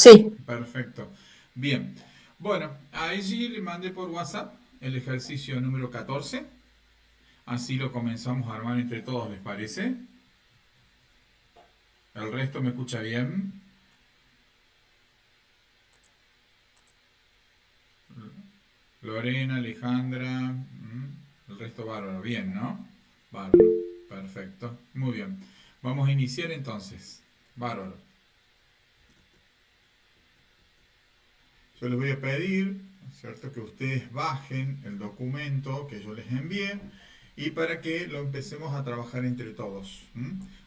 Sí, Perfecto. Bien. Bueno, allí le mandé por WhatsApp el ejercicio número 14. Así lo comenzamos a armar entre todos, ¿les parece? El resto me escucha bien. Lorena, Alejandra, el resto bárbaro. Bien, ¿no? Bárbaro. Perfecto. Muy bien. Vamos a iniciar entonces. Bárbaro. Yo les voy a pedir, ¿cierto?, que ustedes bajen el documento que yo les envié y para que lo empecemos a trabajar entre todos.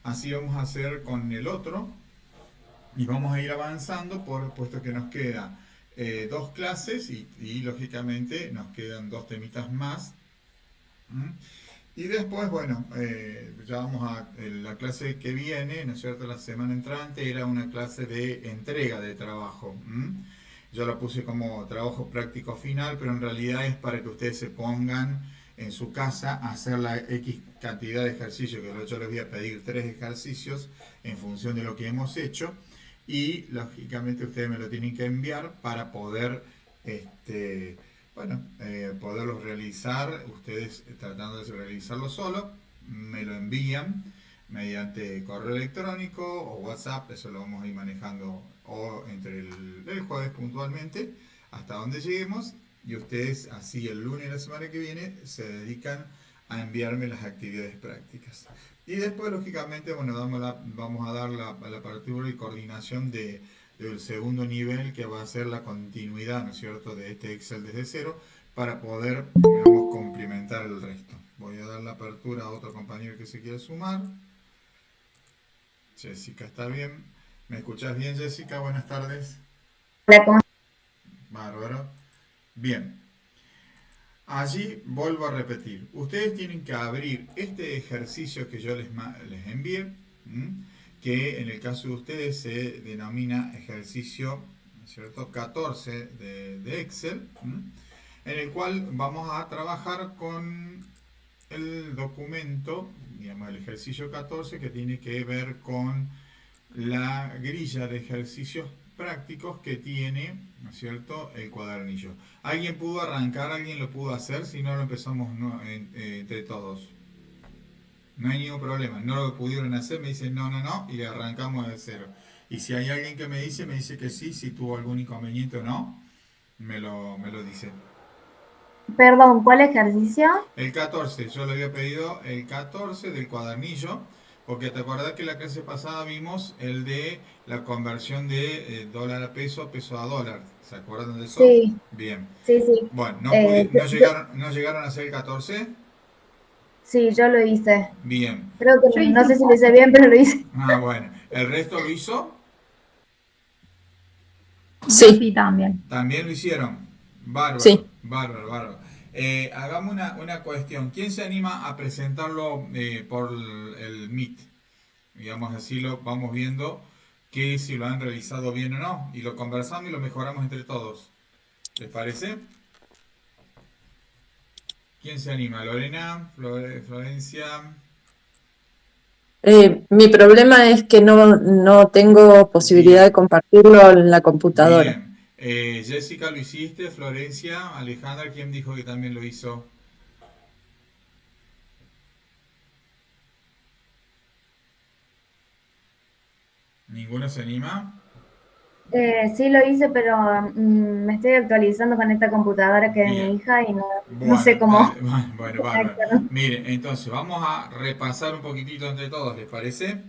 Así vamos a hacer con el otro y vamos a ir avanzando puesto que nos queda dos clases y lógicamente nos quedan dos temitas más. ¿m? Y después, bueno, ya vamos a la clase que viene, ¿no es cierto? La semana entrante era una clase de entrega de trabajo. Yo la puse como trabajo práctico final, pero en realidad es para que ustedes se pongan en su casa a hacer la X cantidad de ejercicios, que yo les voy a pedir tres ejercicios en función de lo que hemos hecho y lógicamente ustedes me lo tienen que enviar para poder bueno, poderlos realizar, ustedes tratando de realizarlo solo, me lo envían mediante correo electrónico o WhatsApp, eso lo vamos a ir manejando o entre el jueves puntualmente hasta donde lleguemos y ustedes así el lunes de la semana que viene se dedican a enviarme las actividades prácticas. Y después, lógicamente, bueno, vamos a dar la apertura y coordinación del segundo nivel que va a ser la continuidad, ¿no es cierto?, de este Excel desde cero para poder, digamos, complementar el resto. Voy a dar la apertura a otro compañero que se quiera sumar. Jessica, ¿está bien? ¿Me escuchás bien, Jessica? Buenas tardes. la com- Bárbaro. Bien. Allí vuelvo a repetir. Ustedes tienen que abrir este ejercicio que yo les envié, ¿m? Que en el caso de ustedes se denomina ejercicio, ¿no es cierto?, 14 de Excel, en el cual vamos a trabajar con el documento, digamos, el ejercicio 14 que tiene que ver con la grilla de ejercicios prácticos que tiene, ¿no es cierto?, el cuadernillo. ¿Alguien pudo arrancar? ¿Alguien lo pudo hacer? Si no, lo empezamos entre todos. No hay ningún problema. No lo pudieron hacer, me dicen no, no, no, y arrancamos de cero. Y si hay alguien que me dice que sí, si tuvo algún inconveniente o no, me lo dice. Perdón, ¿cuál ejercicio? El 14, yo le había pedido el 14 del cuadernillo, porque te acordás que la clase pasada vimos el de la conversión de dólar a peso, peso a dólar. ¿Se acuerdan de eso? Sí, Bien. sí, sí. Bueno, Eh, no yo, llegaron a hacer el 14. sí, yo lo hice. Bien. Creo que Yo no hice sé un si lo hice poco. bien, pero lo hice. Bueno. ¿El resto lo hizo? Yo Sí, sí también. También lo hicieron. Bárbaro, sí. bárbaro, bárbaro. Hagamos una cuestión. ¿Quién se anima a presentarlo por el Meet? Digamos así lo vamos viendo que si lo han realizado bien o no y lo conversamos y lo mejoramos entre todos. ¿Les parece? ¿Quién se anima? ¿Lorena? ¿Florencia? Mi problema es que no tengo posibilidad de Bien, compartirlo en la computadora. bien. Jessica, lo hiciste. Florencia, Alejandra, ¿quién dijo que también lo hizo? ¿Ninguno se anima? Sí lo hice, pero me estoy actualizando con esta computadora que es de mi Bien. hija y no sé Bueno, cómo dale, bueno, bárbaro. conectarlo. Miren, entonces vamos a repasar un poquitito entre todos, ¿les parece?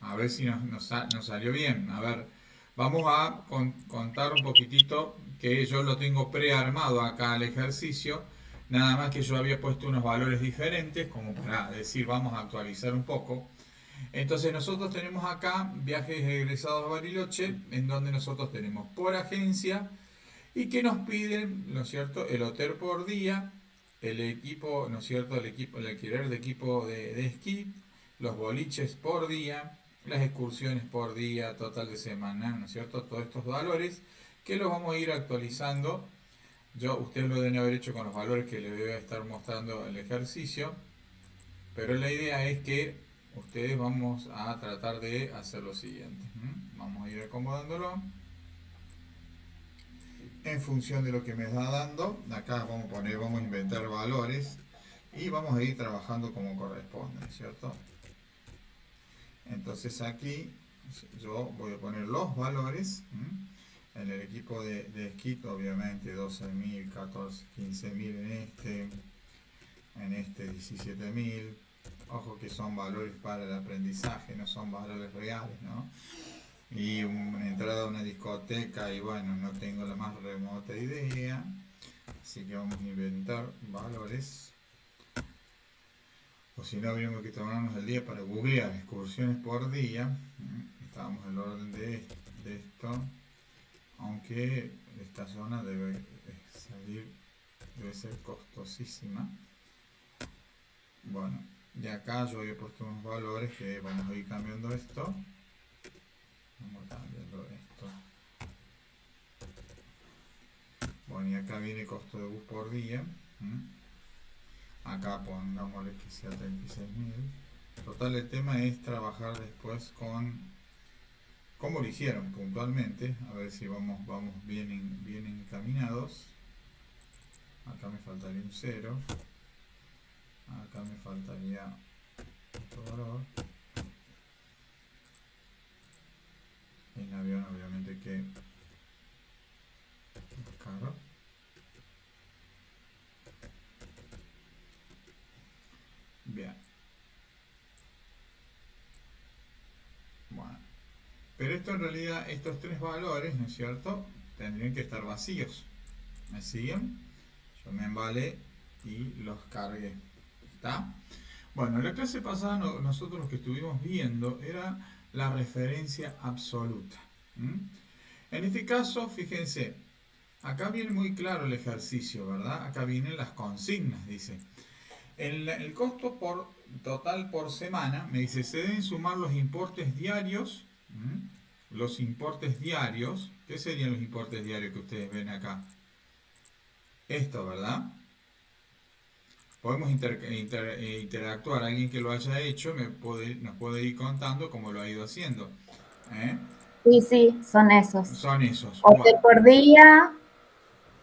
A ver si nos salió bien. A ver, vamos a contar un poquitito que yo lo tengo prearmado acá al ejercicio. Nada más que yo había puesto unos valores diferentes, como para decir, vamos a actualizar un poco. Entonces nosotros tenemos acá viajes egresados a Bariloche, en donde nosotros tenemos por agencia y que nos piden, ¿no es cierto?, el hotel por día, el equipo, ¿no es cierto?, el alquiler de equipo de esquí, los boliches por día, las excursiones por día, total de semana, ¿no es cierto?, todos estos valores que los vamos a ir actualizando. Ustedes lo deben haber hecho con los valores que les voy a estar mostrando el ejercicio, pero la idea es que ustedes vamos a tratar de hacer lo siguiente. Vamos a ir acomodándolo en función de lo que me está dando. Acá vamos a poner, vamos a inventar valores y vamos a ir trabajando como corresponde, ¿cierto? Entonces aquí yo voy a poner los valores. En el equipo de Skit, obviamente 12.000, 14, 15.000 en este 17.000. Ojo que son valores para el aprendizaje, no son valores reales, ¿no? Y una entrada a una discoteca y bueno, no tengo la más remota idea. Así que vamos a inventar valores. O si no, habríamos que tomarnos el día para googlear excursiones por día. Estábamos en el orden de esto. Aunque esta zona debe ser costosísima. Bueno, de acá yo había puesto unos valores que vamos a ir cambiando esto. Vamos cambiando esto. Bueno, y acá viene costo de bus por día. Acá pongámosle que sea 36.000. Total, el tema es trabajar después con cómo lo hicieron puntualmente. A ver si vamos bien encaminados. Acá me faltaría un 0. Acá me faltaría otro valor. En avión obviamente que buscarlo. Bien. Bueno. Pero esto en realidad, estos tres valores, ¿no es cierto? Tendrían que estar vacíos. ¿Me siguen? Yo me embalé y los cargué. ¿Está? Bueno, en la clase pasada nosotros lo que estuvimos viendo era la referencia absoluta. En este caso, fíjense, acá viene muy claro el ejercicio, ¿verdad? Acá vienen las consignas, dice. El costo total por semana, me dice, se deben sumar los importes diarios. Los importes diarios, ¿qué serían los importes diarios que ustedes ven acá? Esto, ¿verdad? Podemos interactuar. Alguien que lo haya hecho nos puede ir contando cómo lo ha ido haciendo. Sí, sí, son esos. Son esos. Hotel Bueno, por día,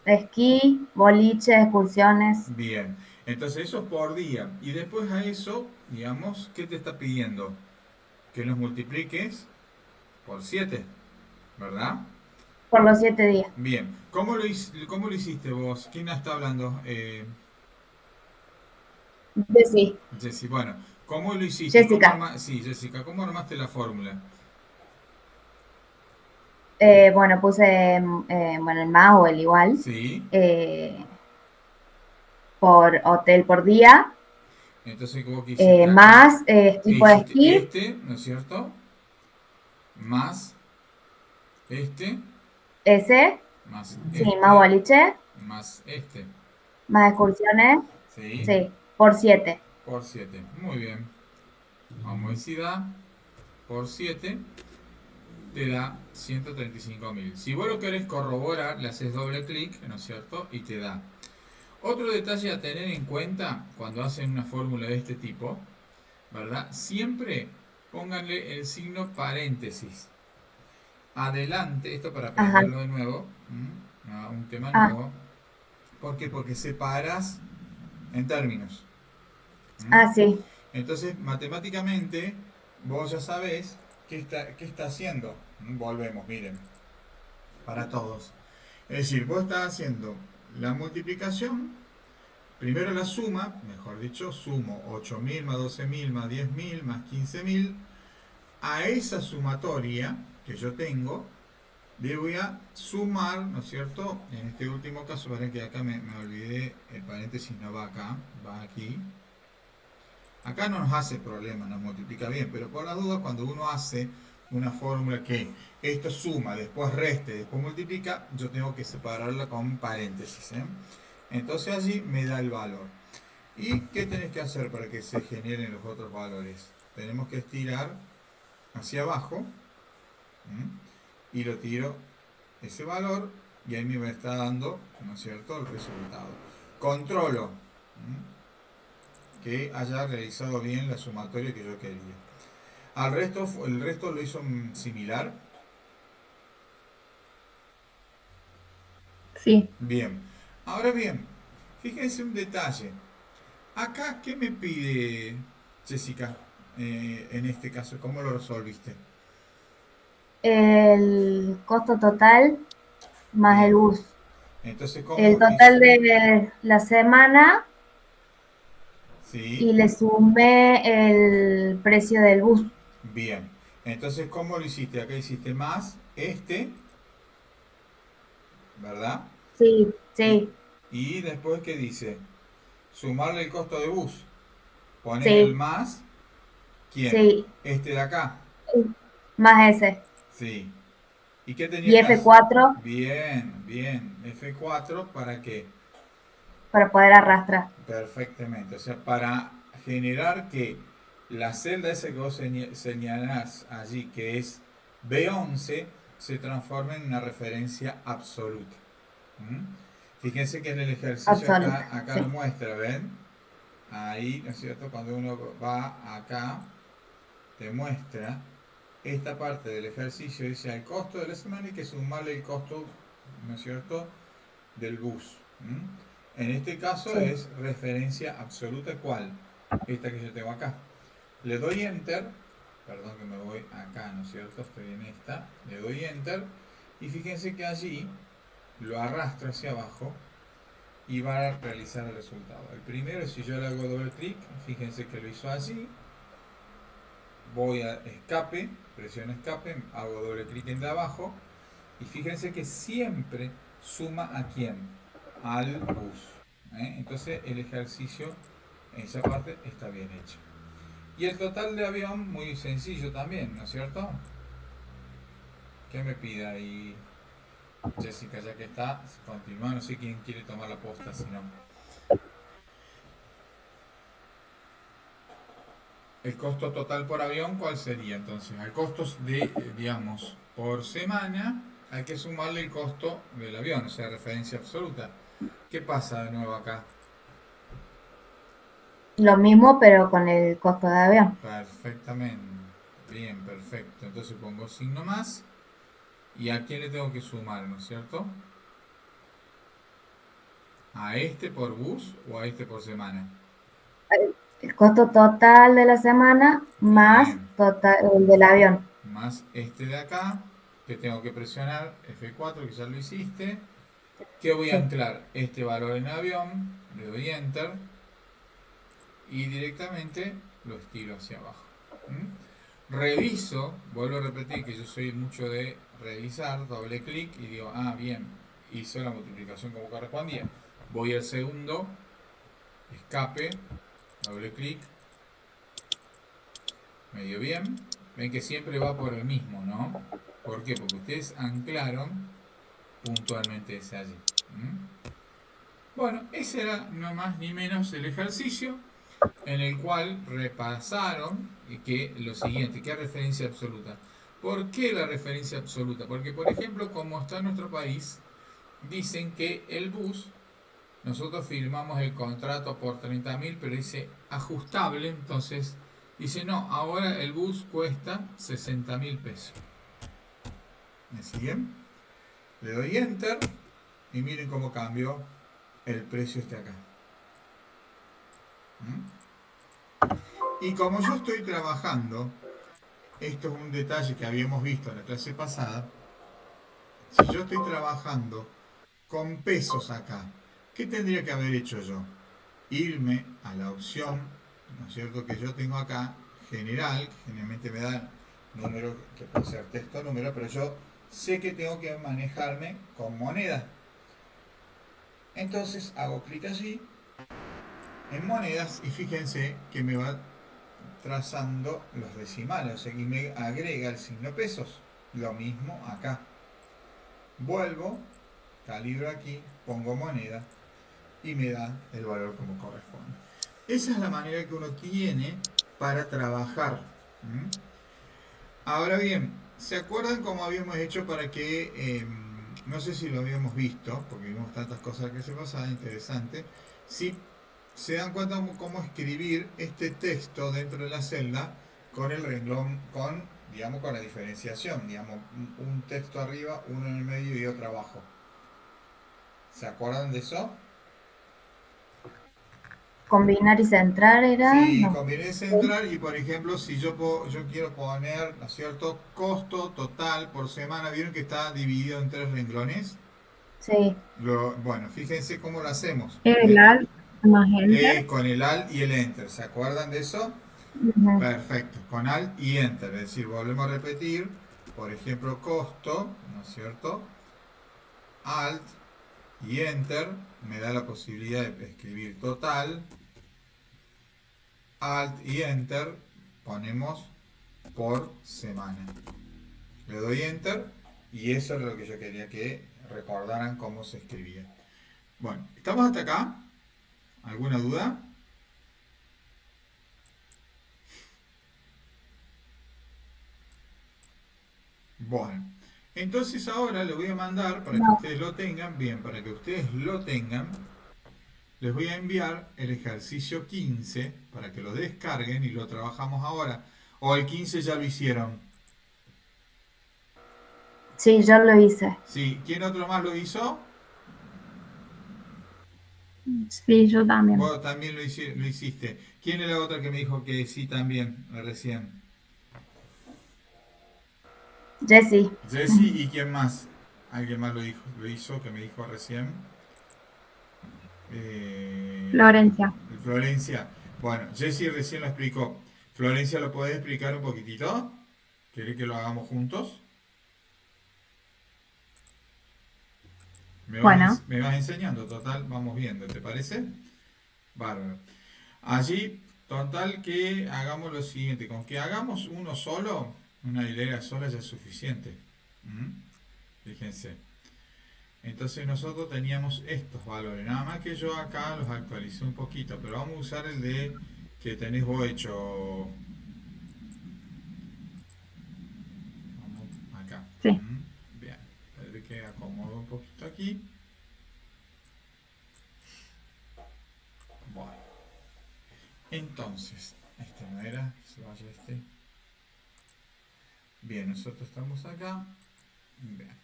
esquí, boliche, excursiones. bien. Entonces eso es por día. Y después a eso, digamos, ¿qué te está pidiendo? Que los multipliques por 7, ¿verdad? Por los 7 días. Bien. ¿Cómo lo hiciste vos? ¿Quién está hablando? Sí, Jessy. Bueno, ¿cómo lo hiciste? Jessica. Sí, Jessica, ¿cómo armaste la fórmula? Bueno, puse bueno, el más o el igual. Sí. eh, por hotel por día, Entonces, ¿cómo que hiciste acá? más tipo de Hiciste esquí, este, ¿no es cierto? Más este, ese, más sí, más este, boliche, más este. más excursiones, ¿Sí? sí, por 7. Por 7. Muy bien. Homoicidad por 7 te da 135.000. Si vos lo querés corroborar, le haces doble clic, ¿no es cierto? Y te da. Otro detalle a tener en cuenta cuando hacen una fórmula de este tipo, ¿verdad? Siempre pónganle el signo paréntesis. Adelante, esto para Ajá. aprenderlo de nuevo, un tema Ah, nuevo. ¿Por qué? Porque separas en términos. ah, sí. Entonces, matemáticamente, vos ya sabés qué está haciendo. Volvemos, miren, para todos. Es decir, vos estás haciendo la multiplicación, primero la suma, mejor dicho, sumo 8.000 más 12.000 más 10.000 más 15.000. A esa sumatoria que yo tengo, le voy a sumar, ¿no es cierto? En este último caso, para que acá me olvidé, el paréntesis no va acá, va aquí. Acá no nos hace problema, nos multiplica bien, pero por la duda, cuando uno hace una fórmula que esto suma, después reste, después multiplica, yo tengo que separarla con paréntesis. Entonces allí me da el valor. ¿Y qué tenés que hacer para que se generen los otros valores? Tenemos que estirar hacia abajo y lo tiro ese valor y ahí me está dando, ¿no es cierto?, el resultado. Controlo que haya realizado bien la sumatoria que yo quería. El resto lo hizo similar. Sí. Bien. Ahora bien, fíjense un detalle. Acá, ¿qué me pide Jessica? En este caso, ¿cómo lo resolviste? El costo total más el Bien. bus. Entonces, El ¿cómo hice? total de la semana Sí. y le sumé el precio del bus. Bien. Entonces, ¿cómo lo hiciste? Acá hiciste más ¿verdad? Sí, Y, sí, y después, ¿qué dice? Sumarle el costo de bus. Pones el sí, más, ¿quién? sí. Este de acá. Más ese. Sí. ¿Y qué tenía Y que f hacer? cuatro Bien, bien. F4, ¿para qué? para poder arrastrar. Perfectamente. O sea, para generar que la celda esa que vos señalás allí, que es B11, se transforme en una referencia absoluta. ¿Mm? Fíjense que en el ejercicio Absoluta. acá Sí. lo muestra, ¿ven? Ahí, ¿no es cierto? Cuando uno va acá, te muestra esta parte del ejercicio, dice al costo de la semana hay que sumarle el costo, ¿no es cierto?, del bus. ¿Mm? En este caso Sí. es referencia absoluta, ¿cuál? Esta que yo tengo acá. Le doy enter, perdón que me voy acá, ¿no es cierto? Estoy en esta, le doy enter y fíjense que allí lo arrastro hacia abajo y va a realizar el resultado. El primero, si yo le hago doble clic, fíjense que lo hizo allí, voy a escape, presiono escape, hago doble clic en de abajo y fíjense que siempre suma a quién, al bus. Entonces el ejercicio en esa parte está bien hecho. Y el total de avión muy sencillo también, ¿no es cierto? ¿Qué me pide ahí Jessica? Ya que está, continúa, no sé quién quiere tomar la posta, si no. El costo total por avión, ¿cuál sería entonces? Al costo de, digamos, por semana, hay que sumarle el costo del avión, o sea, referencia absoluta. ¿Qué pasa de nuevo acá? Lo mismo, pero con el costo de avión. Perfectamente. Bien, perfecto. Entonces pongo signo más. ¿Y a quién le tengo que sumar, no es cierto? ¿A este por bus o a este por semana? El costo total de la semana más Bien. total, el del avión. Más este de acá, que tengo que presionar F4, que ya lo hiciste. Que voy a Sí, anclar este valor en avión, le doy enter y directamente lo estiro hacia abajo. Reviso, vuelvo a repetir que yo soy mucho de revisar, doble clic y digo, ah, bien, hizo la multiplicación como correspondía. Voy al segundo, escape, doble clic, medio bien. Ven que siempre va por el mismo, ¿no? ¿Por qué? Porque ustedes anclaron puntualmente ese allí. Bueno, ese era no más ni menos el ejercicio en el cual repasaron que lo siguiente, ¿qué referencia absoluta? ¿Por qué la referencia absoluta? Porque, por ejemplo, como está en nuestro país, dicen que el bus, nosotros firmamos el contrato por 30.000, pero dice ajustable, entonces dice, no, ahora el bus cuesta 60.000 pesos. ¿Me siguen? Le doy enter y miren cómo cambió el precio este acá. ¿Mm? Y como yo estoy trabajando, esto es un detalle que habíamos visto en la clase pasada, si yo estoy trabajando con pesos acá, ¿qué tendría que haber hecho yo? Irme a la opción, ¿no es cierto?, que yo tengo acá, general, que generalmente me da número, que puede ser texto o número, pero yo sé que tengo que manejarme con moneda. Entonces hago clic allí en monedas y fíjense que me va trazando los decimales, o sea, y me agrega el signo pesos. Lo mismo acá. Vuelvo, calibro aquí, pongo moneda y me da el valor como corresponde. Esa es la manera que uno tiene para trabajar. ¿Mm? Ahora bien, ¿se acuerdan cómo habíamos hecho para que, no sé si lo habíamos visto, porque vimos tantas cosas que se pasaban, interesante, si se dan cuenta cómo escribir este texto dentro de la celda con el renglón, con, digamos, con la diferenciación, digamos, un texto arriba, uno en el medio y otro abajo. ¿Se acuerdan de eso? Combinar y centrar era, Si no. conviene centrar y por ejemplo si yo quiero poner, ¿no es cierto?, costo total por semana, ¿vieron que está dividido en tres renglones? Sí. Bueno, fíjense cómo lo hacemos. El alt más enter. Con el Alt y el Enter, ¿se acuerdan de eso? Ujú. Perfecto, con Alt y Enter, es decir, volvemos a repetir, por ejemplo, costo, ¿no es cierto? Alt y Enter me da la posibilidad de escribir total, Alt y Enter ponemos por semana. Le doy Enter y eso es lo que yo quería que recordaran cómo se escribía. Bueno, ¿estamos hasta acá? ¿Alguna duda? Bueno, entonces ahora le voy a mandar para que No. ustedes lo tengan, bien, para que ustedes lo tengan, les voy a enviar el ejercicio 15 para que lo descarguen y lo trabajamos ahora. O el 15 ya lo hicieron. Sí, yo lo hice. Sí, ¿quién otro más lo hizo? Sí, yo también. Vos también lo hiciste. ¿Quién es la otra que me dijo que sí también recién? Jessy. Jessy, ¿y quién más? Alguien más lo hizo, que me dijo recién. Eh, Florencia. Florencia. Bueno, Jessy recién lo explicó. Florencia, ¿lo podés explicar un poquitito? ¿Querés que lo hagamos juntos? Bueno, Me vas enseñando, total, vamos viendo, ¿te parece? Bárbaro. Allí, total, que hagamos lo siguiente. Con que hagamos uno solo, una hilera sola ya es suficiente. ¿Mm? Fíjense. Entonces nosotros teníamos estos valores. Nada más que yo acá los actualicé un poquito, pero vamos a usar el de que tenés vos hecho. Vamos acá. sí. ¿Mm? Bien. Espera que acomodo un poquito aquí. Bueno. Entonces, este no era, se vaya este. Bien, nosotros estamos acá. Bien.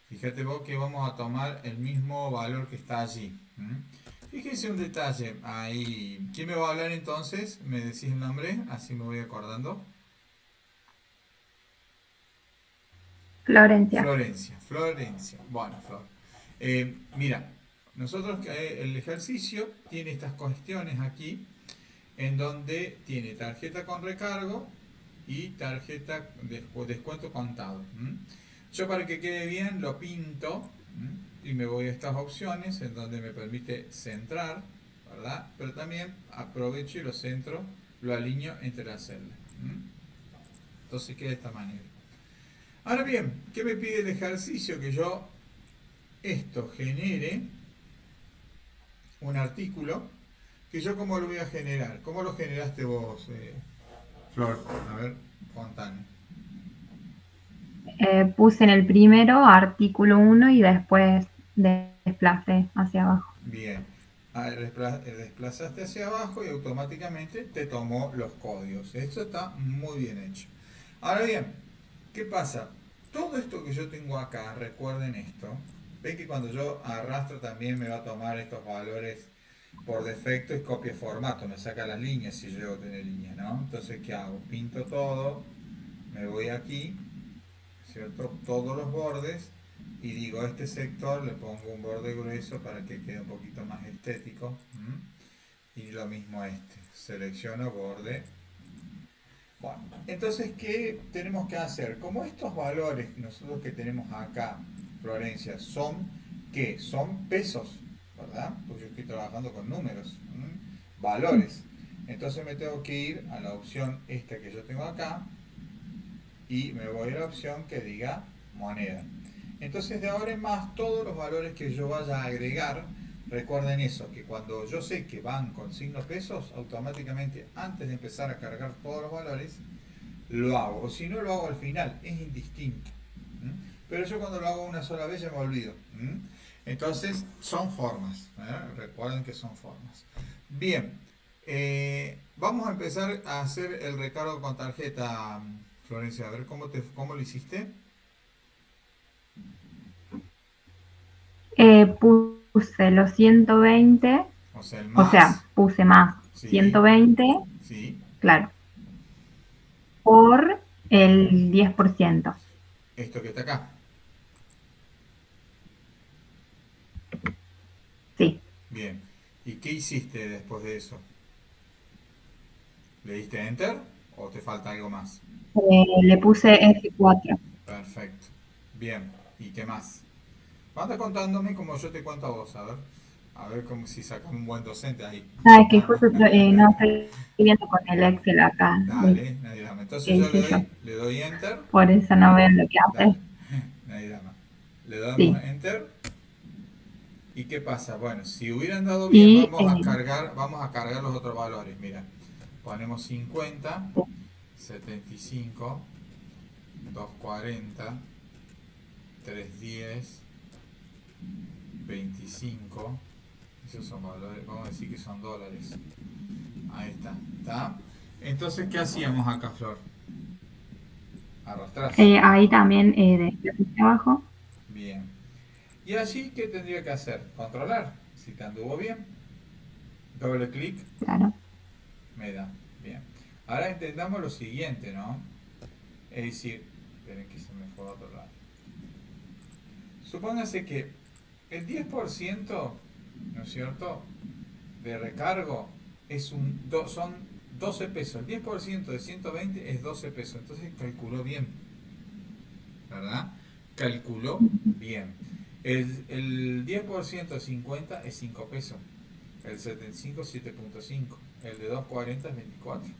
Fíjate vos que vamos a tomar el mismo valor que está allí. ¿Mm? Fíjense un detalle ahí. ¿Quién me va a hablar entonces? ¿Me decís el nombre? Así me voy acordando. Florencia. Florencia, Florencia. Bueno, Flor. Mira, nosotros el ejercicio tiene estas cuestiones aquí, en donde tiene tarjeta con recargo y tarjeta descuento contado. ¿M? Yo para que quede bien lo pinto. ¿M? Y me voy a estas opciones en donde me permite centrar, ¿verdad? Pero también aprovecho y lo centro, lo alineo entre las celdas. ¿M? Entonces queda de esta manera. Ahora bien, ¿qué me pide el ejercicio? Que yo esto genere un artículo, que yo cómo lo voy a generar. ¿Cómo lo generaste vos, Flor? A ver, contame. Puse en el primero artículo 1 y después desplacé hacia abajo. Bien. Desplazaste hacia abajo y automáticamente te tomó los códigos. Esto está muy bien hecho. Ahora bien, ¿qué pasa? Todo esto que yo tengo acá, recuerden esto, ven que cuando yo arrastro también me va a tomar estos valores por defecto, es copia formato, me saca las líneas si yo debo tener líneas, ¿no? Entonces, ¿qué hago? Pinto todo, me voy aquí, ¿cierto? Todos los bordes y digo, a este sector le pongo un borde grueso para que quede un poquito más estético. ¿M? Y lo mismo a este, selecciono borde. Bueno, entonces, ¿qué tenemos que hacer? Como estos valores nosotros que tenemos acá, Florencia, son, ¿qué? Son pesos, ¿verdad? Porque yo estoy trabajando con números, valores. Entonces me tengo que ir a la opción esta que yo tengo acá y me voy a la opción que diga moneda. Entonces de ahora en más todos los valores que yo vaya a agregar, recuerden eso, que cuando yo sé que van con signos pesos, automáticamente antes de empezar a cargar todos los valores, lo hago. O si no lo hago al final, es indistinto. ¿M? Pero yo cuando lo hago una sola vez ya me olvido. ¿M? Entonces son formas. Recuerden que son formas. Bien, vamos a empezar a hacer el recargo con tarjeta, Florencia. A ver cómo lo hiciste. Puse los 120, O sea, el o sea, más. puse más Sí, 120, sí. claro, por el 10%. Esto que está acá. Sí, Bien. ¿Y qué hiciste después de eso? ¿Le diste enter o te falta algo más? le puse F4. Perfecto. Bien. ¿Y qué más? Anda contándome como yo te cuento a vos, a ver. A ver como si sacas un buen docente ahí. Ah, es que justo no estoy viendo con el Excel acá Dale, nadie dama. que Entonces yo hice yo. le doy enter. Por eso no veo lo que Dale, hace. nadie dama. Le damos Sí. enter. ¿Y qué pasa? Bueno, si hubieran dado bien, Y vamos a cargar los otros valores. Mira, ponemos 50, 75, 240, 310, 25. Esos son valores, vamos a decir que son dólares. Ahí está, ¿está? Entonces, ¿qué hacíamos acá, Flor? Arrastrás. ahí también desplace hacia abajo. Bien. ¿Y allí qué tendría que hacer? Controlar. Si te anduvo bien. Doble clic, Claro. me da. Bien. Ahora entendamos lo siguiente, ¿no? Es decir, esperen que se me fue a otro lado. Supóngase que el 10%, ¿no es cierto?, de recargo son 12 pesos. El 10% de 120 es 12 pesos. Entonces calculó bien, ¿verdad? Calculó bien. El 10% de 50 es 5 pesos. El 75 7.5. El de 240 es 24.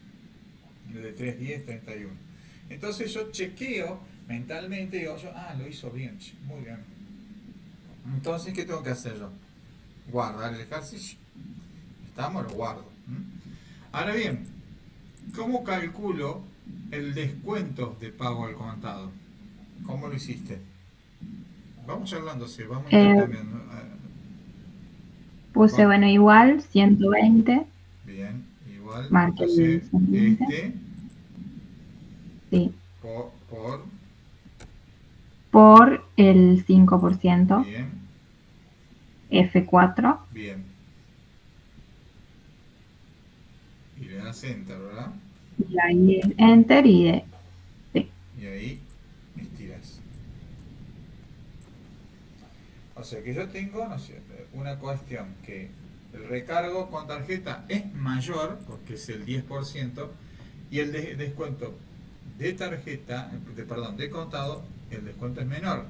El de 310 es 31. Entonces yo chequeo mentalmente y digo yo, lo hizo bien, muy bien. Entonces, ¿qué tengo que hacer yo? Guardar el ejercicio. ¿Estamos? Lo guardo. Ahora bien, ¿cómo calculo el descuento de pago al contado? ¿Cómo lo hiciste? Vamos charlando, sí, vamos Eh, intercambiando. Puse, Va. bueno, igual, 120. Bien, igual. Marqué el Entonces, 120. este Sí. por Por el 5%. bien, F4. bien. Y le das enter, ¿verdad? Y ahí es Enter sí. Y ahí estiras. O sea que yo tengo, no sé, una cuestión que el recargo con tarjeta es mayor, porque es el 10%, y el descuento de tarjeta, perdón, de contado, el descuento es menor.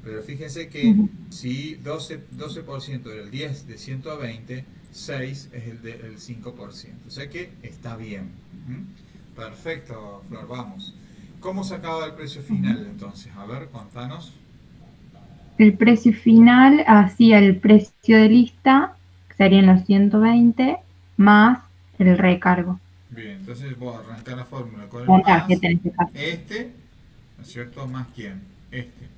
Pero fíjense que Ujú. si 12% era el 10 de 120, 6 es el 5%. O sea que está bien. Perfecto, Flor, vamos. ¿Cómo sacaba el precio final entonces? A ver, contanos. El precio final hacía el precio de lista, que serían los 120, más el recargo. Bien, entonces voy a arrancar la fórmula con el Con más, tarjeta en este caso. este, ¿no es cierto? ¿Más quién? Este.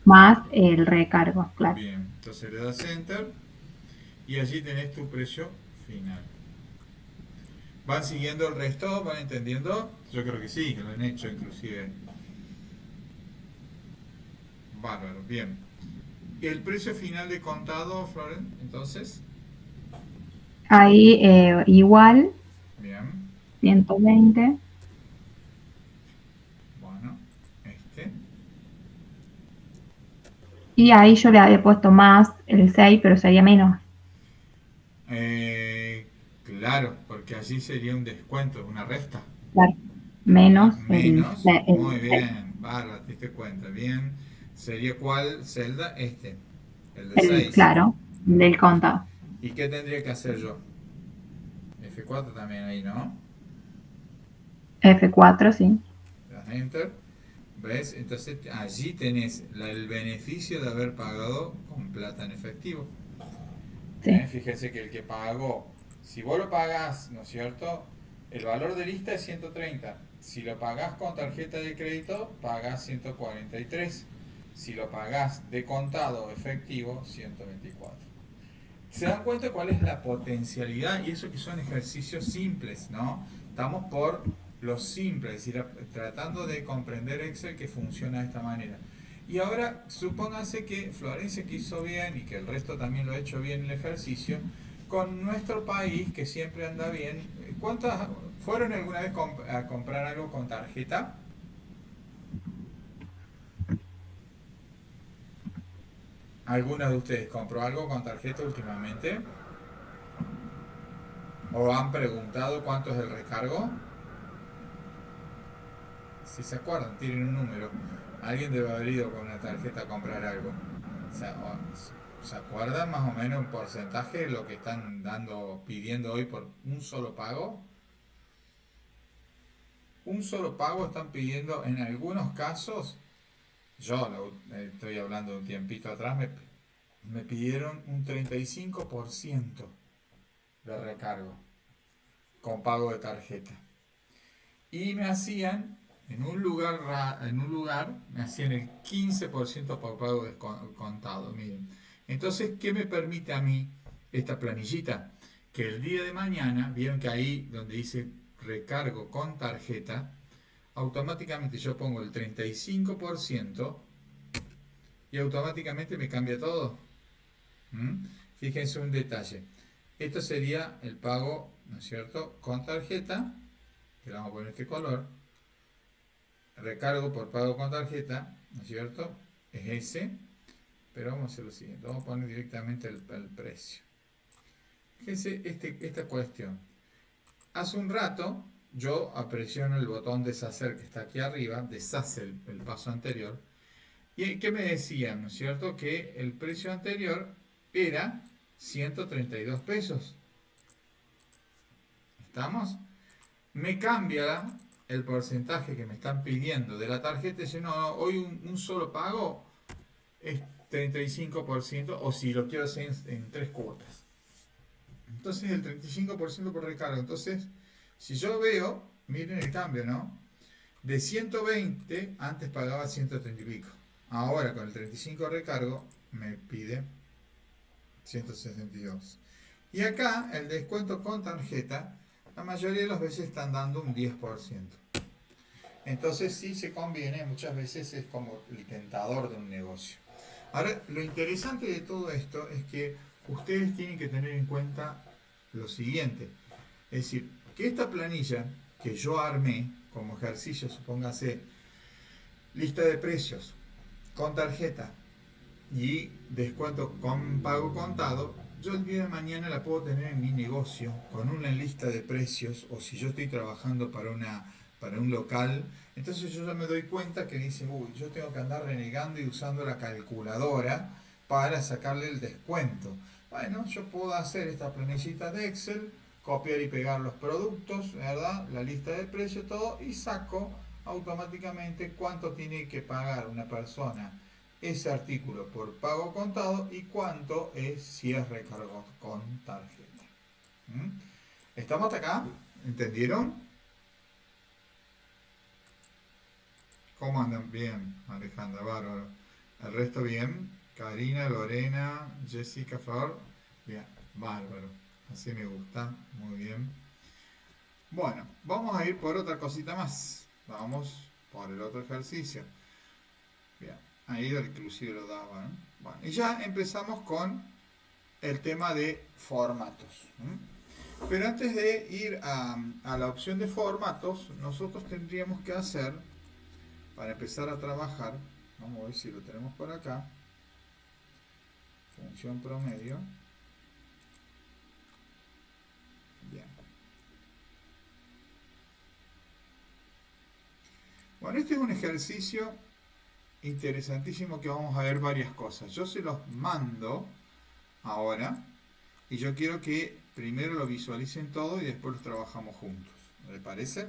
Más el recargo, claro. Bien, entonces le das enter y allí tenés tu precio final. ¿Van siguiendo el resto? ¿Van entendiendo? Yo creo que sí, que lo han hecho inclusive. Bárbaro, bien. ¿El precio final de contado, Floren? Entonces, Ahí igual, bien, 120. bueno, este. Y ahí yo le había puesto más el 6, pero sería menos. Claro, porque allí sería un descuento, una resta. Claro. ¿Verdad? Menos Menos, el muy 6. bien, bárbaro, te diste cuenta, bien. ¿Sería cuál celda? Este, el de El, 6. claro, del contado. ¿Y qué tendría que hacer yo? F4 también ahí, ¿no? F4, sí. Das Enter. ¿Ves? Entonces allí tenés el beneficio de haber pagado con plata en efectivo. Sí. Fíjese que el que pagó, si vos lo pagás, ¿no es cierto? El valor de lista es 130. Si lo pagás con tarjeta de crédito, pagás 143. Si lo pagás de contado o efectivo, 124. ¿Se dan cuenta cuál es la potencialidad? Y eso que son ejercicios simples, ¿no? Estamos por lo simple, es decir, tratando de comprender Excel que funciona de esta manera. Y ahora supónganse que Florencia que hizo bien y que el resto también lo ha hecho bien el ejercicio, con nuestro país que siempre anda bien. ¿Cuántas fueron alguna vez a comprar algo con tarjeta? ¿Alguna de ustedes compró algo con tarjeta últimamente? ¿O han preguntado cuánto es el recargo? Si se acuerdan, tienen un número. Alguien debe haber ido con una tarjeta a comprar algo. ¿Se acuerdan más o menos un porcentaje de lo que están dando, pidiendo hoy por un solo pago? Un solo pago están pidiendo en algunos casos. Estoy hablando de un tiempito atrás, me pidieron un 35% de recargo con pago de tarjeta. Y me hacían, en un lugar me hacían el 15% por pago descontado. Miren. Entonces, ¿qué me permite a mí esta planillita? Que el día de mañana, vieron que ahí donde dice recargo con tarjeta, automáticamente yo pongo el 35% y automáticamente me cambia todo. ¿Mm? Fíjense un detalle. Esto sería el pago, ¿no es cierto?, con tarjeta, que le vamos a poner este color. Recargo por pago con tarjeta, ¿no es cierto? Es ese, pero vamos a hacer lo siguiente, vamos a poner directamente el precio. Fíjense esta cuestión. Hace un rato yo presiono el botón deshacer que está aquí arriba, deshace el paso anterior, y ¿qué me decían, no es cierto? Que el precio anterior era 132 pesos. ¿Estamos? Me cambia el porcentaje que me están pidiendo de la tarjeta y dice, no, hoy un solo pago es 35% o si lo quiero hacer en tres cuotas. Entonces el 35% por recargo. Entonces, si yo veo, miren el cambio, ¿no? De 120, antes pagaba 130 y pico. Ahora con el 35 recargo me pide 162. Y acá el descuento con tarjeta, la mayoría de las veces están dando un 10%. Entonces sí se conviene, muchas veces es como el tentador de un negocio. Ahora, lo interesante de todo esto es que ustedes tienen que tener en cuenta lo siguiente. Es decir, que esta planilla que yo armé como ejercicio, supóngase, lista de precios con tarjeta y descuento con pago contado, yo el día de mañana la puedo tener en mi negocio con una lista de precios, o si yo estoy trabajando para un local, entonces yo ya me doy cuenta que dicen, uy, yo tengo que andar renegando y usando la calculadora para sacarle el descuento. Bueno, yo puedo hacer esta planillita de Excel, copiar y pegar los productos, ¿verdad? La lista de precios, todo, y saco automáticamente cuánto tiene que pagar una persona ese artículo por pago contado y cuánto es si es recargo con tarjeta. ¿Mm? ¿Estamos hasta acá? ¿Entendieron? ¿Cómo andan? Bien, Alejandra, bárbaro. ¿El resto bien? Karina, Lorena, Jessica, Flor. Bien, bárbaro. Así me gusta, muy bien. Bueno, vamos a ir por otra cosita más. Vamos por el otro ejercicio. Bien, ahí inclusive lo daba, ¿no? Bueno, y ya empezamos con el tema de formatos. Pero antes de ir a la opción de formatos, nosotros tendríamos que hacer, para empezar a trabajar, vamos a ver si lo tenemos por acá, función promedio. Bien. Bueno, este es un ejercicio interesantísimo que vamos a ver varias cosas. Yo se los mando ahora y yo quiero que primero lo visualicen todo y después lo trabajamos juntos. ¿Les parece?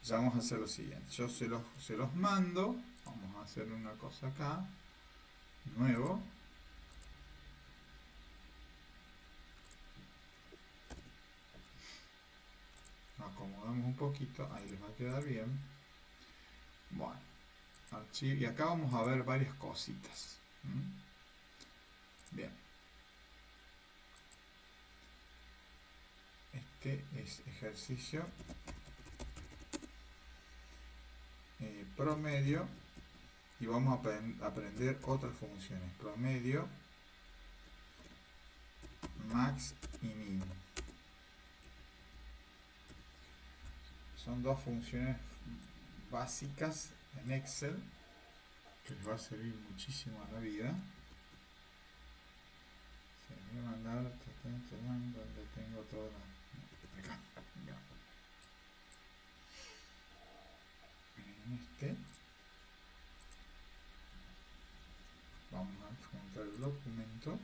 Ya vamos a hacer lo siguiente. Yo se los mando. Vamos a hacer una cosa acá. Nuevo. Lo acomodamos un poquito. Ahí les va a quedar bien. Bueno. Archivo. Y acá vamos a ver varias cositas. Bien. Este es ejercicio promedio y vamos a aprender otras funciones. Promedio, max y min. Son dos funciones básicas en Excel que les va a servir muchísimo a la vida. Se les voy a mandar donde tengo todo acá. Ya. En este vamos a adjuntar el documento.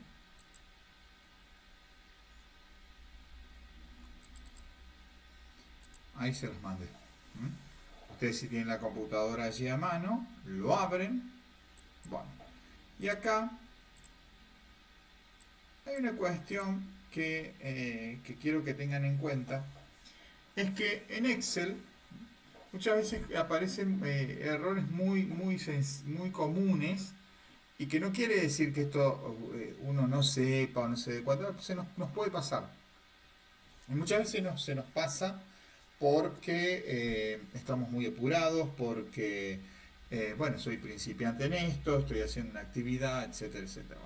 Ahí se los mandé. Ustedes, si tienen la computadora allí a mano, lo abren. Bueno, y acá hay una cuestión que quiero que tengan en cuenta. Es que en Excel muchas veces aparecen errores muy comunes, y que no quiere decir que esto uno no sepa o no se dé cuenta, nos puede pasar. Y muchas veces se nos pasa porque estamos muy apurados, porque, bueno, soy principiante en esto, estoy haciendo una actividad, etcétera, etcétera.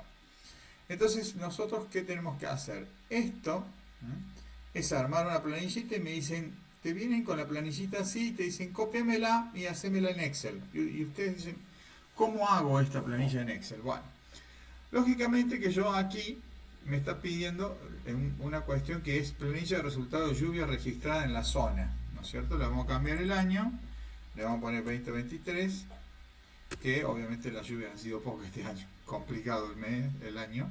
Entonces, nosotros, ¿qué tenemos que hacer? Esto es armar una planillita y me dicen, te vienen con la planillita así, te dicen, cópiamela y hacémela en Excel. Y ustedes dicen, ¿cómo hago esta planilla en Excel? Bueno, lógicamente que yo aquí me está pidiendo una cuestión que es planilla de resultados de lluvia registrada en la zona, ¿no es cierto? Le vamos a cambiar el año, le vamos a poner 2023, que obviamente las lluvias han sido pocas este año, complicado el año,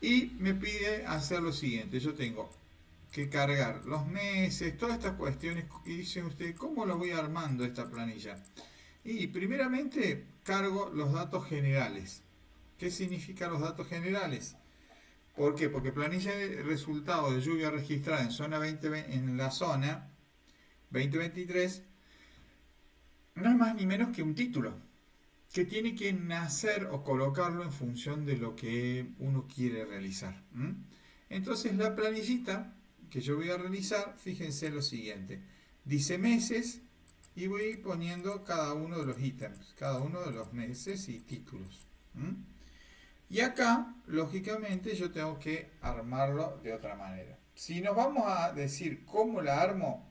y me pide hacer lo siguiente. Yo tengo que cargar los meses, todas estas cuestiones, y dicen ustedes, ¿cómo lo voy armando esta planilla? Y primeramente cargo los datos generales. ¿Qué significan los datos generales? ¿Por qué? Porque planilla de resultados de lluvia registrada en zona 20, en la zona 2023 no es más ni menos que un título que tiene que nacer o colocarlo en función de lo que uno quiere realizar. Entonces la planillita que yo voy a realizar, fíjense lo siguiente, dice meses y voy poniendo cada uno de los ítems, cada uno de los meses y títulos. Y acá, lógicamente, yo tengo que armarlo de otra manera. Si nos vamos a decir cómo la armo,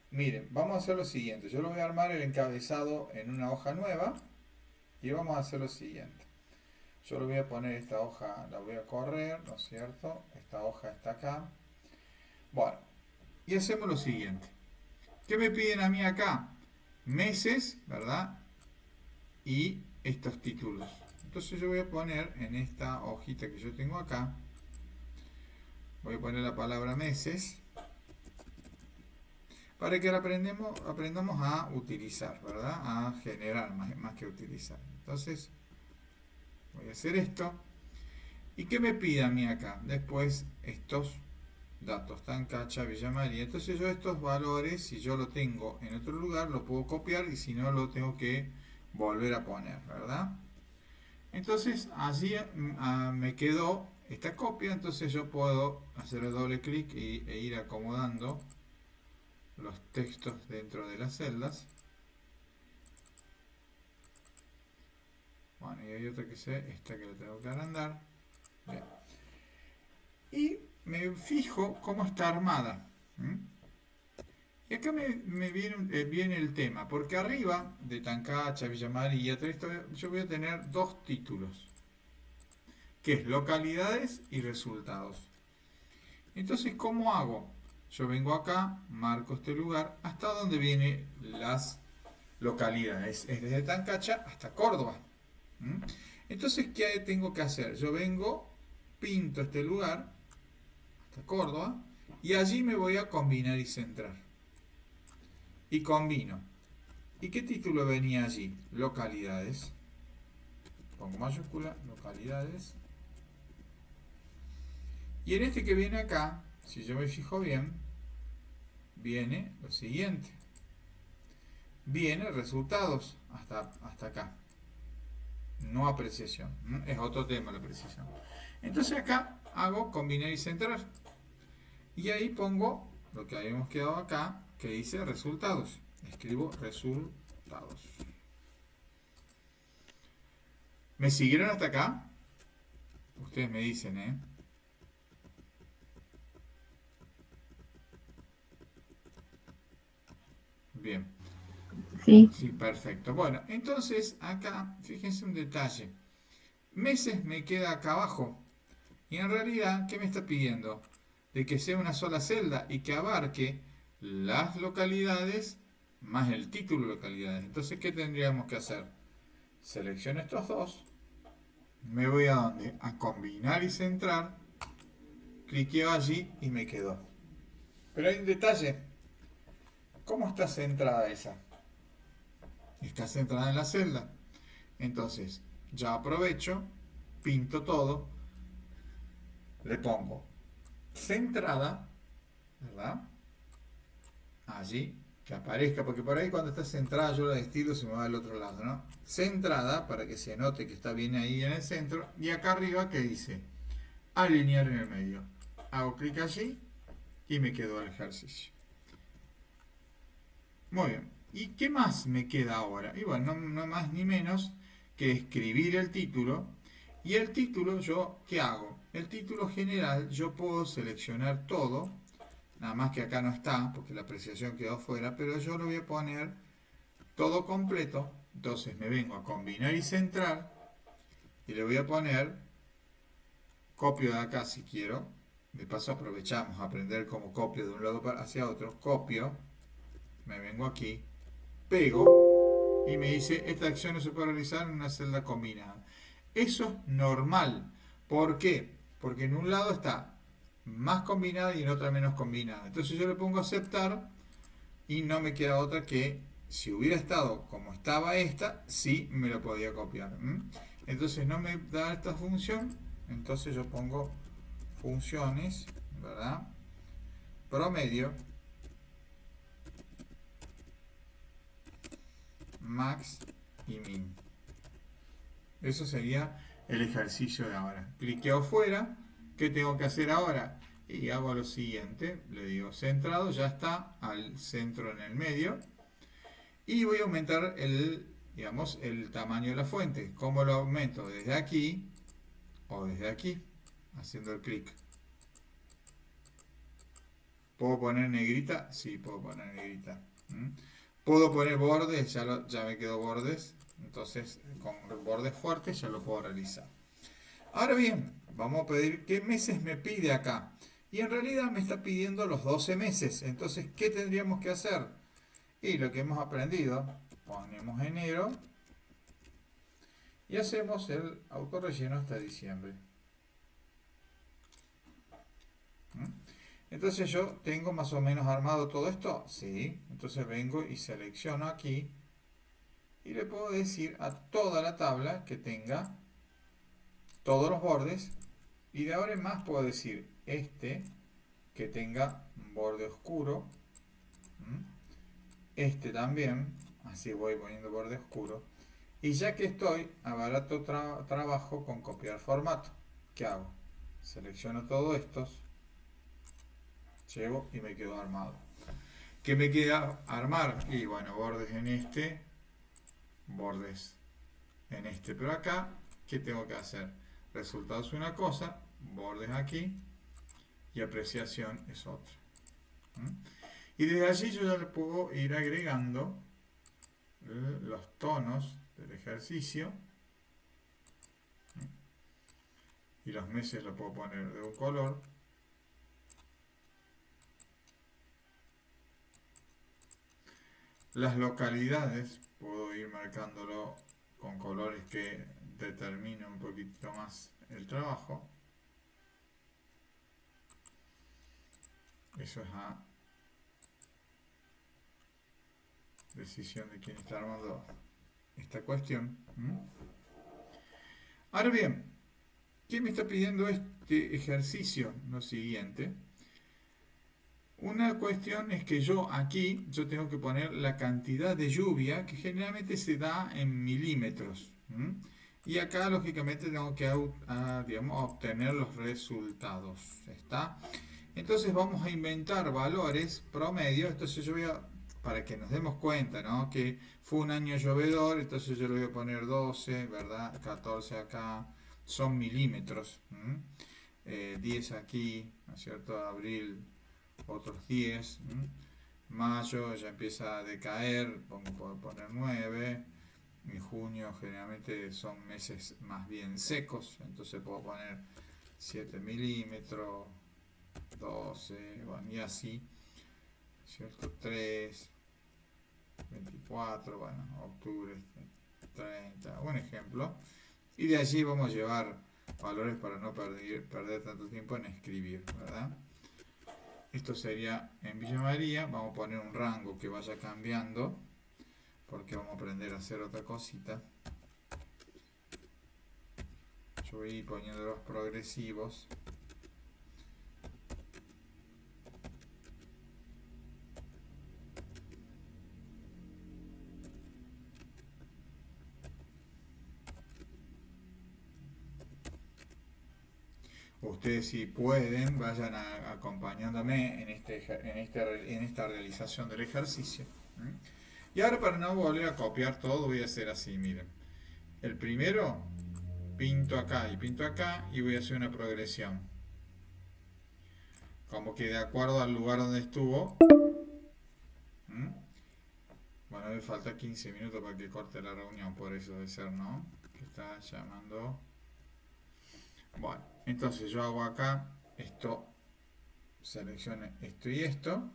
miren, vamos a hacer lo siguiente. Yo lo voy a armar el encabezado en una hoja nueva y vamos a hacer lo siguiente. Yo le voy a poner esta hoja, la voy a correr, ¿no es cierto? Esta hoja está acá. Bueno, y hacemos lo siguiente. ¿Qué me piden a mí acá? Meses, ¿verdad? Y estos títulos. Entonces yo voy a poner en esta hojita que yo tengo acá, voy a poner la palabra meses, para que aprendamos a utilizar, ¿verdad? A generar más que utilizar. Entonces voy a hacer esto. ¿Y qué me pide a mí acá? Después estos datos, Tancacha, Villa María. Entonces yo estos valores, si yo lo tengo en otro lugar, lo puedo copiar, y si no, lo tengo que volver a poner, ¿verdad? Entonces allí me quedó esta copia. Entonces yo puedo hacer el doble clic e ir acomodando los textos dentro de las celdas. Bueno, y hay otra que sé, esta que la tengo que agrandar. Bien. Y me fijo cómo está armada. Y acá me viene el tema, porque arriba de Tancacha, Villa María, yo voy a tener dos títulos, que es localidades y resultados. Entonces, ¿cómo hago? Yo vengo acá, marco este lugar, hasta donde vienen las localidades, es desde Tancacha hasta Córdoba. Entonces, ¿qué tengo que hacer? Yo vengo, pinto este lugar hasta Córdoba, y allí me voy a combinar y centrar. Y combino. ¿Y qué título venía allí? Localidades. Pongo mayúscula, localidades. Y en este que viene acá, si yo me fijo bien, viene lo siguiente. Viene resultados hasta acá. No apreciación. Es otro tema la apreciación. Entonces acá hago combinar y centrar. Y ahí pongo lo que habíamos quedado acá, que dice resultados. Escribo resultados. ¿Me siguieron hasta acá? Ustedes me dicen, ¿eh? Bien. Sí, Sí, perfecto. Bueno, entonces acá, fíjense un detalle. Meses me queda acá abajo. Y en realidad, ¿qué me está pidiendo? De que sea una sola celda y que abarque las localidades más el título de localidades. Entonces, ¿qué tendríamos que hacer? Selecciono estos dos. Me voy a dónde? A combinar y centrar. Cliqueo allí y me quedó. Pero hay un detalle. ¿Cómo está centrada esa? Está centrada en la celda. Entonces, ya aprovecho, pinto todo, le pongo centrada, ¿verdad? Allí, que aparezca, porque por ahí cuando está centrada yo la estilo se me va al otro lado, ¿no? Centrada, para que se note que está bien ahí en el centro, y acá arriba que dice alinear en el medio. Hago clic allí y me quedó el ejercicio. Muy bien. ¿Y qué más me queda ahora? Y bueno, no más ni menos que escribir el título. Y el título yo, ¿qué hago? El título general yo puedo seleccionar todo, nada más que acá no está, porque la apreciación quedó fuera, pero yo lo voy a poner todo completo. Entonces me vengo a combinar y centrar y le voy a poner, copio de acá si quiero, de paso aprovechamos a aprender cómo copio de un lado hacia otro, copio, me vengo aquí, pego y me dice esta acción no se puede realizar en una celda combinada. Eso es normal. ¿Por qué? Porque en un lado está más combinada y en otra menos combinada. Entonces yo le pongo aceptar y no me queda otra que si hubiera estado como estaba esta, sí me lo podía copiar. Entonces no me da esta función, entonces yo pongo funciones, ¿verdad? Promedio, max y min. Eso sería el ejercicio de ahora. Cliqueo fuera. ¿Qué tengo que hacer ahora? Y hago lo siguiente. Le digo centrado, ya está al centro en el medio. Y voy a aumentar digamos, el tamaño de la fuente. ¿Cómo lo aumento? Desde aquí o desde aquí, haciendo el clic. ¿Puedo poner negrita? Sí, puedo poner negrita. ¿Puedo poner bordes? Ya me quedó bordes. Entonces, con bordes fuertes ya lo puedo realizar. Ahora bien, vamos a pedir qué meses me pide acá. Y en realidad me está pidiendo los 12 meses. Entonces, ¿qué tendríamos que hacer? Y lo que hemos aprendido, ponemos enero y hacemos el autorrelleno hasta diciembre. Entonces yo tengo más o menos armado todo esto. Sí, entonces vengo y selecciono aquí y le puedo decir a toda la tabla que tenga todos los bordes, y de ahora en más puedo decir que tenga un borde oscuro, este también, así voy poniendo borde oscuro, y ya que estoy, abarato trabajo con copiar formato. ¿Qué hago? Selecciono todos estos, llevo y me quedo armado. ¿Qué me queda armar? Y bueno, bordes en este, bordes en este, pero acá, ¿qué tengo que hacer? Resultado es una cosa, bordes aquí y apreciación es otra. Y desde allí yo ya le puedo ir agregando los tonos del ejercicio y los meses lo puedo poner de un color. Las localidades puedo ir marcándolo con colores que determinen un poquito más el trabajo. Eso es a decisión de quien está armando esta cuestión. Ahora bien, ¿qué me está pidiendo este ejercicio? Lo siguiente. Una cuestión es que yo tengo que poner la cantidad de lluvia que generalmente se da en milímetros. Y acá lógicamente tengo que digamos, obtener los resultados. ¿Está? Entonces vamos a inventar valores promedio. Entonces yo voy a para que nos demos cuenta, ¿no? Que fue un año llovedor, entonces yo le voy a poner 12, ¿verdad? 14 acá, son milímetros. 10 aquí, ¿no es cierto? Abril, otros 10. Mayo ya empieza a decaer, puedo poner 9. En junio generalmente son meses más bien secos, entonces puedo poner 7 milímetros, 12, bueno, y así, ¿cierto? 3, 24, bueno, octubre 30, un ejemplo. Y de allí vamos a llevar valores para no perder tanto tiempo en escribir, ¿verdad? Esto sería en Villa María, vamos a poner un rango que vaya cambiando, porque vamos a aprender a hacer otra cosita. Yo voy a ir poniendo los progresivos. Ustedes si pueden, vayan acompañándome en esta realización del ejercicio. Y ahora para no volver a copiar todo voy a hacer así, miren. El primero, pinto acá y voy a hacer una progresión. Como que de acuerdo al lugar donde estuvo. Bueno, me falta 15 minutos para que corte la reunión, por eso debe ser, ¿no? Que está llamando. Bueno, entonces yo hago acá esto, selecciono esto y esto.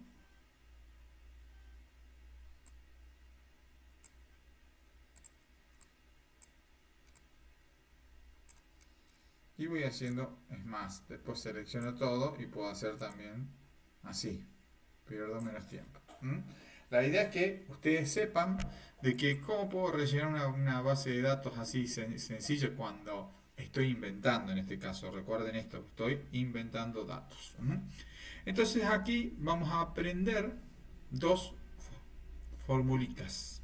Y voy haciendo, es más, después selecciono todo y puedo hacer también así, pierdo menos tiempo. La idea es que ustedes sepan de que cómo puedo rellenar una base de datos así sencillo cuando estoy inventando, en este caso, recuerden esto, estoy inventando datos. Entonces aquí vamos a aprender dos formulitas.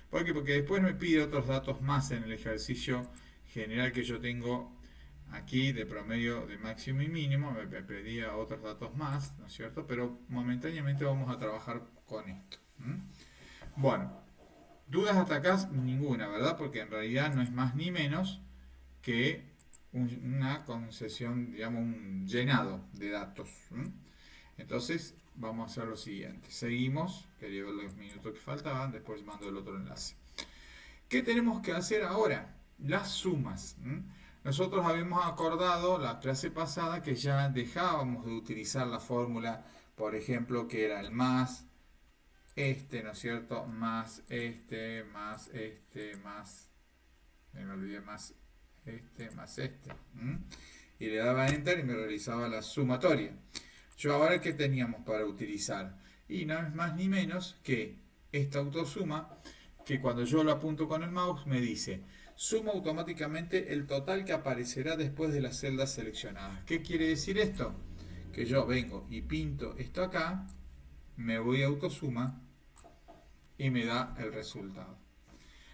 ¿Por qué? Porque después me pide otros datos más en el ejercicio general que yo tengo aquí de promedio de máximo y mínimo, me pedía otros datos más, ¿no es cierto? Pero momentáneamente vamos a trabajar con esto. Bueno, dudas hasta acá ninguna, ¿verdad? Porque en realidad no es más ni menos que una concesión, digamos, un llenado de datos. Entonces vamos a hacer lo siguiente. Seguimos, quería ver los minutos que faltaban, después mando el otro enlace. ¿Qué tenemos que hacer ahora? Las sumas. Nosotros habíamos acordado la clase pasada que ya dejábamos de utilizar la fórmula, por ejemplo, que era el más este, ¿no es cierto? Más este, más este, más, me olvidé, más este, más este. Y le daba enter y me realizaba la sumatoria. Yo ahora, ¿qué teníamos para utilizar? Y no es más ni menos que esta autosuma, que cuando yo lo apunto con el mouse me dice suma automáticamente el total que aparecerá después de las celdas seleccionadas. ¿Qué quiere decir esto? Que yo vengo y pinto esto acá, me voy a autosuma y me da el resultado.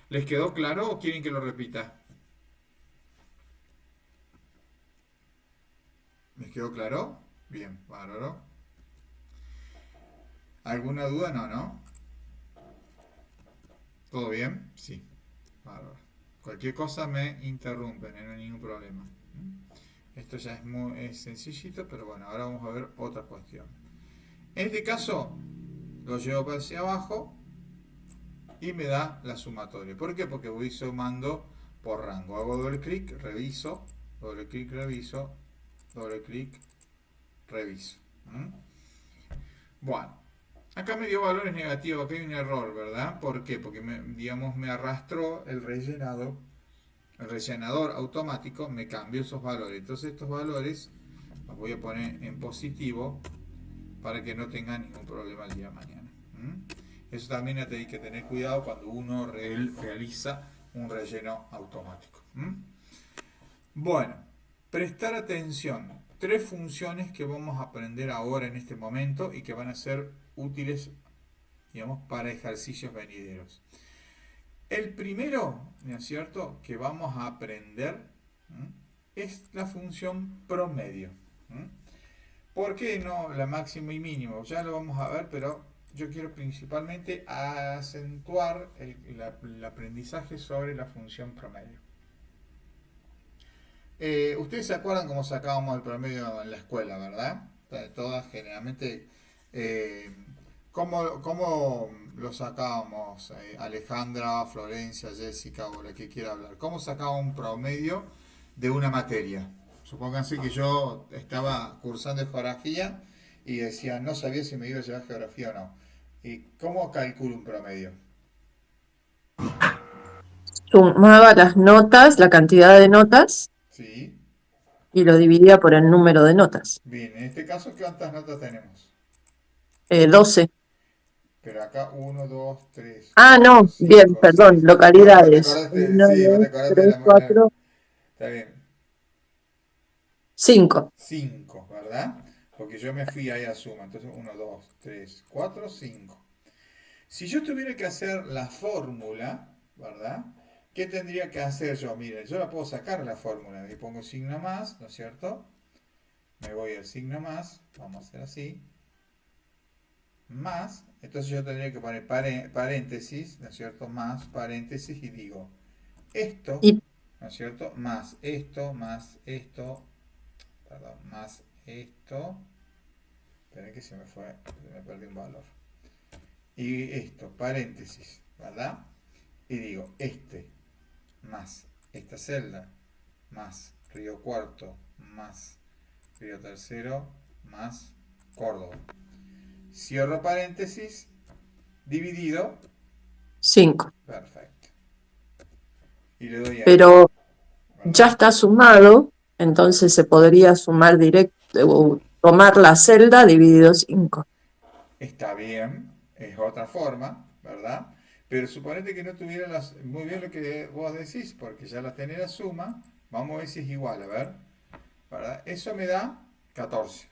¿Les quedó claro o quieren que lo repita? ¿Les quedó claro? Bien, bárbaro. ¿Alguna duda? No. ¿Todo bien? Sí, bárbaro. Cualquier cosa me interrumpen, no hay ningún problema. Esto ya es muy sencillito, pero bueno, ahora vamos a ver otra cuestión. En este caso, lo llevo hacia abajo y me da la sumatoria. ¿Por qué? Porque voy sumando por rango. Hago doble clic, reviso, doble clic, reviso, doble clic, reviso. Bueno, acá me dio valores negativos, acá hay un error, ¿verdad? ¿Por qué? Porque me arrastró el rellenador automático, me cambió esos valores. Entonces estos valores los voy a poner en positivo para que no tengan ningún problema el día de mañana. Eso también hay que tener cuidado cuando uno realiza un relleno automático. Bueno, prestar atención. 3 funciones que vamos a aprender ahora en este momento y que van a ser útiles, digamos, para ejercicios venideros. El primero, ¿no es cierto?, que vamos a aprender es la función promedio. ¿Por qué no la máximo y mínimo? Ya lo vamos a ver, pero yo quiero principalmente acentuar el aprendizaje sobre la función promedio. Ustedes se acuerdan cómo sacábamos el promedio en la escuela, ¿verdad? Todas generalmente, eh, ¿cómo lo sacábamos? Alejandra, Florencia, Jessica o la que quiera hablar. ¿Cómo sacaba un promedio de una materia? Supónganse que yo estaba cursando geografía y decía, no sabía si me iba a llevar geografía o no. ¿Y cómo calculo un promedio? Sumaba las notas, la cantidad de notas, Sí. y lo dividía por el número de notas. Bien, en este caso, ¿cuántas notas tenemos? 12. Pero acá 1, 2, 3, Ah, 4, no, bien, 5, perdón, 6. Vos te localidades. acordaste, 1, sí, vos te 2, acordaste de 3, la. 4, Está bien. 5. 5, ¿verdad? Porque yo me fui ahí a suma. Entonces 1, 2, 3, 4, 5. Si yo tuviera que hacer la fórmula, ¿verdad? ¿Qué tendría que hacer yo? Miren, yo la puedo sacar la fórmula. Me pongo signo más, ¿no es cierto? Me voy al signo más. Vamos a hacer así. Más. Entonces yo tendría que poner paréntesis, ¿no es cierto? Más paréntesis y digo esto, Y, ¿no es cierto? Más esto, perdón, más esto. Esperen que se me fue, me perdí un valor. Y esto, paréntesis, ¿verdad? Y digo más esta celda, más Río Cuarto, más Río Tercero, más Córdoba. Cierro paréntesis, dividido, 5. perfecto. Y le doy Enter, Pero ya ¿verdad? está sumado, entonces se podría sumar directo, o tomar la celda dividido 5. Está bien, es otra forma, ¿verdad? Pero suponete que no tuviera muy bien lo que vos decís, porque ya las tenés la suma, vamos a ver si es igual, a ver, ¿verdad? Eso me da 14.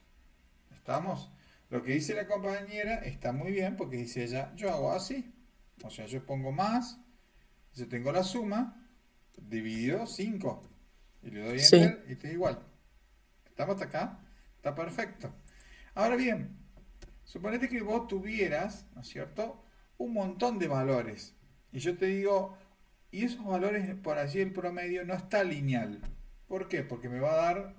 ¿Estamos? Lo que dice la compañera está muy bien porque dice ella, yo hago así. O sea, yo pongo más, yo tengo la suma, dividido 5 y le doy Sí. enter y está igual. ¿Estamos hasta acá? Está perfecto. Ahora bien, suponete que vos tuvieras, ¿no es cierto?, un montón de valores. Y yo te digo, y esos valores, por allí el promedio no está lineal. ¿Por qué? Porque me va a dar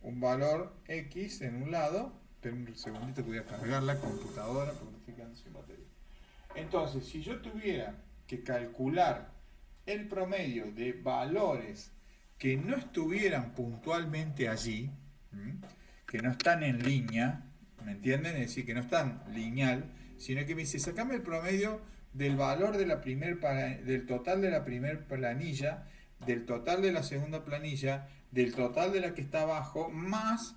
un valor X en un lado. Espera un segundito que voy a cargar la computadora porque me estoy quedando sin batería. Entonces, si yo tuviera que calcular el promedio de valores que no estuvieran puntualmente allí, que no están en línea, ¿me entienden? Es decir, que no están lineal, sino que me dice, sacame el promedio del valor de del total de la primer planilla, del total de la segunda planilla, del total de la que está abajo, más,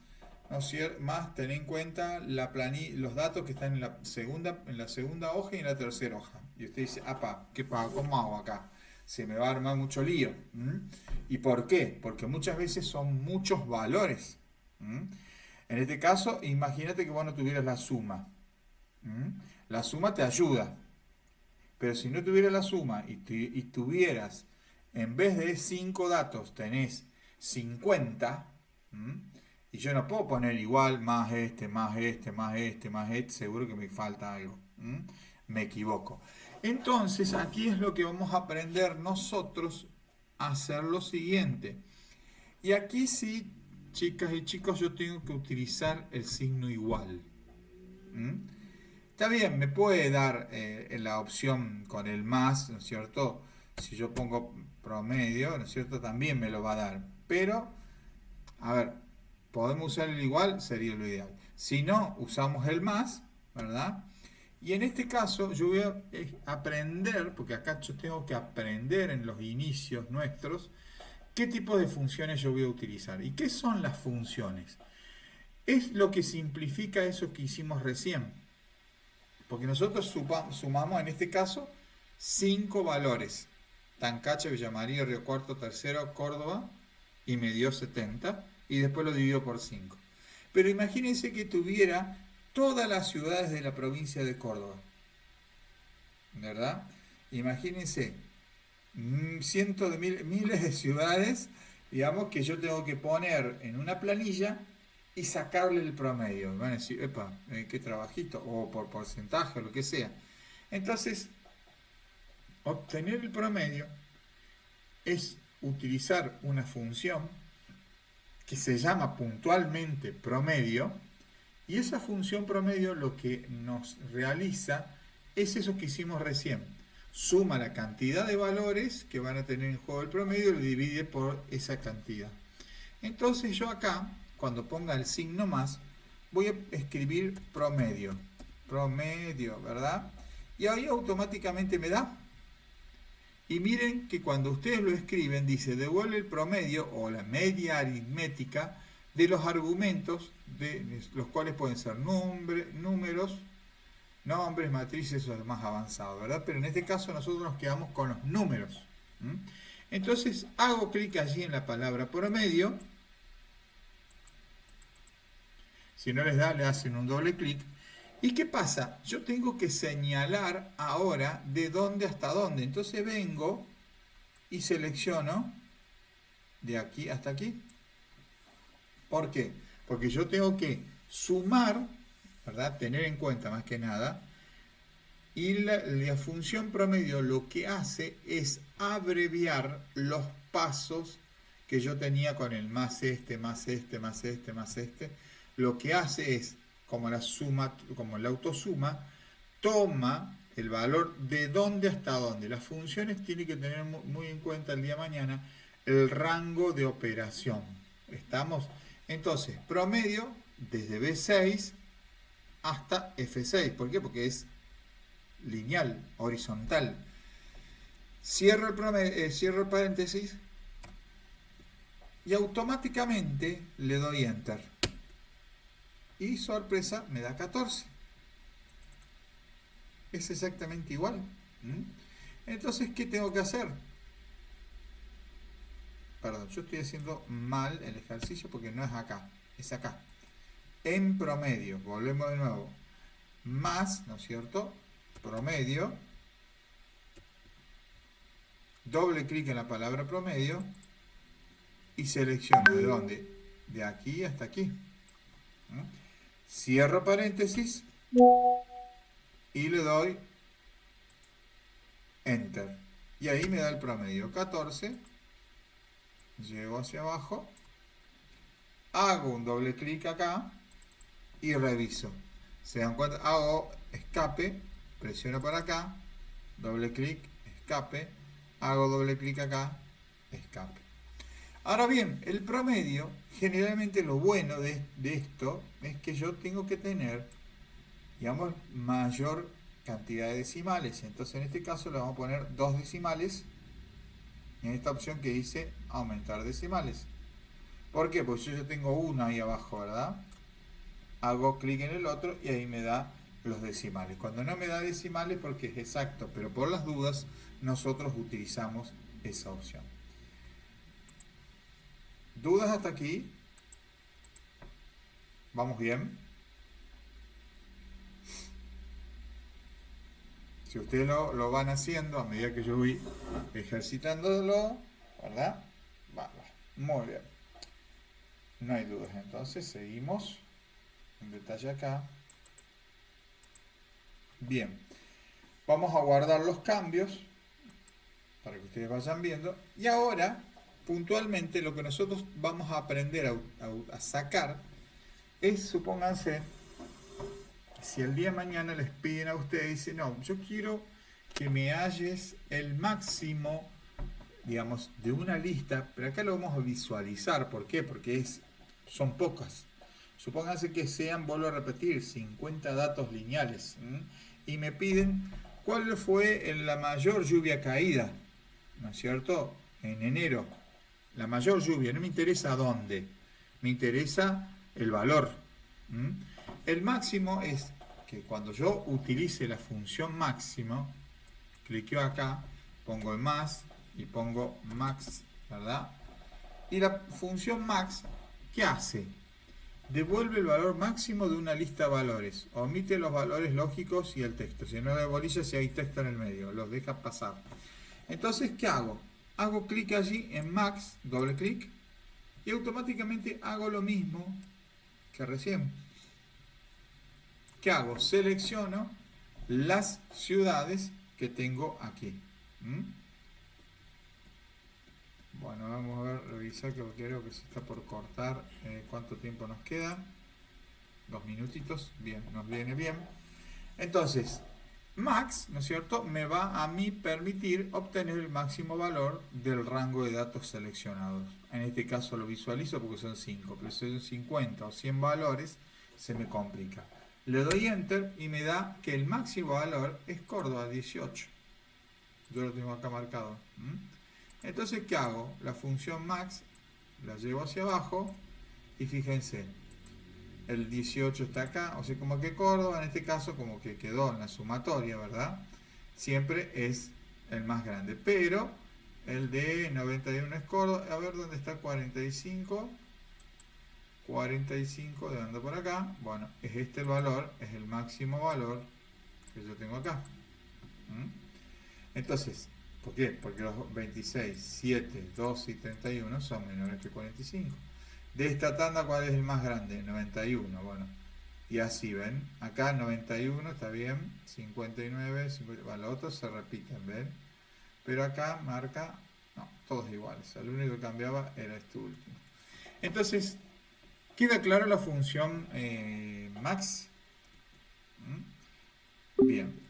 ¿no es cierto? Más tener en cuenta los datos que están en la segunda hoja y en la tercera hoja. Y usted dice, apa, ¿cómo hago acá? Se me va a armar mucho lío. ¿Y por qué? Porque muchas veces son muchos valores. En este caso, imagínate que vos no tuvieras la suma. La suma te ayuda. Pero si no tuvieras la suma y tuvieras, en vez de 5 datos, tenés 50, y yo no puedo poner igual más este, más este, más este, más este, seguro que me falta algo. Me equivoco. Entonces, aquí es lo que vamos a aprender nosotros a hacer lo siguiente. Y aquí sí, chicas y chicos, yo tengo que utilizar el signo igual. Está bien, me puede dar la opción con el más, ¿no es cierto? Si yo pongo promedio, ¿no es cierto? También me lo va a dar. Pero, a ver, podemos usar el igual, sería lo ideal. Si no, usamos el más, ¿verdad? Y en este caso yo voy a aprender, porque acá yo tengo que aprender en los inicios nuestros, qué tipo de funciones yo voy a utilizar. ¿Y qué son las funciones? Es lo que simplifica eso que hicimos recién. Porque nosotros sumamos en este caso 5 valores. Tancache, Villa María, Río Cuarto, Tercero, Córdoba, y me dio 70, y después lo divido por 5. Pero imagínense que tuviera todas las ciudades de la provincia de Córdoba, ¿verdad? Imagínense, cientos de miles de ciudades, digamos, que yo tengo que poner en una planilla y sacarle el promedio. Me van a decir, epa, qué trabajito, o por porcentaje, o lo que sea. Entonces, obtener el promedio es utilizar una función que se llama puntualmente promedio, y esa función promedio lo que nos realiza es eso que hicimos recién. Suma la cantidad de valores que van a tener en juego el promedio y lo divide por esa cantidad. Entonces yo acá, cuando ponga el signo más, voy a escribir promedio. Promedio, ¿verdad? Y ahí automáticamente me da. Y miren que cuando ustedes lo escriben, dice devuelve el promedio o la media aritmética de los argumentos, de los cuales pueden ser números, nombres, matrices o más avanzado, ¿verdad? Pero en este caso nosotros nos quedamos con los números. Entonces hago clic allí en la palabra promedio. Si no les da, le hacen un doble clic. ¿Y qué pasa? Yo tengo que señalar ahora de dónde hasta dónde. Entonces vengo y selecciono de aquí hasta aquí. ¿Por qué? Porque yo tengo que sumar, ¿verdad? Tener en cuenta más que nada. Y la función promedio lo que hace es abreviar los pasos que yo tenía con el más este, más este, más este, más este. Lo que hace es, como la suma, como la autosuma, toma el valor de dónde hasta dónde. Las funciones tienen que tener muy en cuenta el día de mañana el rango de operación. ¿Estamos? Entonces, promedio desde B6 hasta F6. ¿Por qué? Porque es lineal, horizontal. Cierro el promedio, cierro el paréntesis y automáticamente le doy enter. Y sorpresa, me da 14. Es exactamente igual. Entonces, ¿qué tengo que hacer? Perdón, yo estoy haciendo mal el ejercicio porque no es acá, es acá. En promedio, volvemos de nuevo. Más, ¿no es cierto? Promedio. Doble clic en la palabra promedio y selecciono de dónde. De aquí hasta aquí. Cierro paréntesis y le doy enter. Y ahí me da el promedio 14. Llego hacia abajo. Hago un doble clic acá y reviso. ¿Se dan cuenta? Hago escape, presiono para acá, doble clic, escape, hago doble clic acá, escape. Ahora bien, el promedio, generalmente lo bueno de esto es que yo tengo que tener, digamos, mayor cantidad de decimales. Entonces en este caso le vamos a poner 2 decimales en esta opción que dice aumentar decimales. ¿Por qué? Pues yo tengo 1 ahí abajo, ¿verdad? Hago clic en el otro y ahí me da los decimales. Cuando no me da decimales porque es exacto, pero por las dudas nosotros utilizamos esa opción. ¿Dudas hasta aquí? ¿Vamos bien? Si ustedes lo van haciendo a medida que yo voy ejercitándolo, ¿verdad? Vamos, muy bien. No hay dudas, entonces seguimos en detalle acá. Bien, vamos a guardar los cambios para que ustedes vayan viendo. Y ahora, puntualmente, lo que nosotros vamos a aprender a sacar es, supónganse, si el día de mañana les piden a ustedes, dicen, no, yo quiero que me halles el máximo, digamos, de una lista, pero acá lo vamos a visualizar. ¿Por qué? Porque son pocas. Supónganse que sean, vuelvo a repetir, 50 datos lineales. Y me piden cuál fue la mayor lluvia caída, ¿no es cierto? En enero. La mayor lluvia, no me interesa dónde, me interesa el valor. El máximo es que cuando yo utilice la función máximo, cliqueo acá, pongo el más y pongo max, ¿verdad? Y la función max, ¿qué hace? Devuelve el valor máximo de una lista de valores, omite los valores lógicos y el texto. Si no de bolilla, si hay texto en el medio, los deja pasar. Entonces, ¿qué hago? Hago clic allí en max, doble clic, y automáticamente hago lo mismo que recién. ¿Qué hago? Selecciono las ciudades que tengo aquí. Bueno, vamos a ver, revisar que creo que se está por cortar. ¿Cuánto tiempo nos queda? 2 minutitos. Bien, nos viene bien. Entonces, max, ¿no es cierto?, me va a mí permitir obtener el máximo valor del rango de datos seleccionados. En este caso lo visualizo porque son 5, pero si son 50 o 100 valores, se me complica. Le doy enter y me da que el máximo valor es Córdoba 18. Yo lo tengo acá marcado. Entonces, ¿qué hago? La función max la llevo hacia abajo y fíjense, el 18 está acá, o sea, como que Córdoba en este caso como que quedó en la sumatoria, ¿verdad? Siempre es el más grande, pero el de 91 es Córdoba. A ver dónde está 45. 45 de anda por acá. Bueno, es este el valor, es el máximo valor que yo tengo acá. Entonces, ¿por qué? Porque los 26, 7, 12 y 31 son menores que 45. De esta tanda, ¿cuál es el más grande? 91. Bueno, y así ven. Acá 91 está bien. 59, 50. Bueno, los otros se repiten, ¿ven? Pero acá marca, no, todos iguales. El único que cambiaba era este último. Entonces, ¿queda claro la función max? Bien.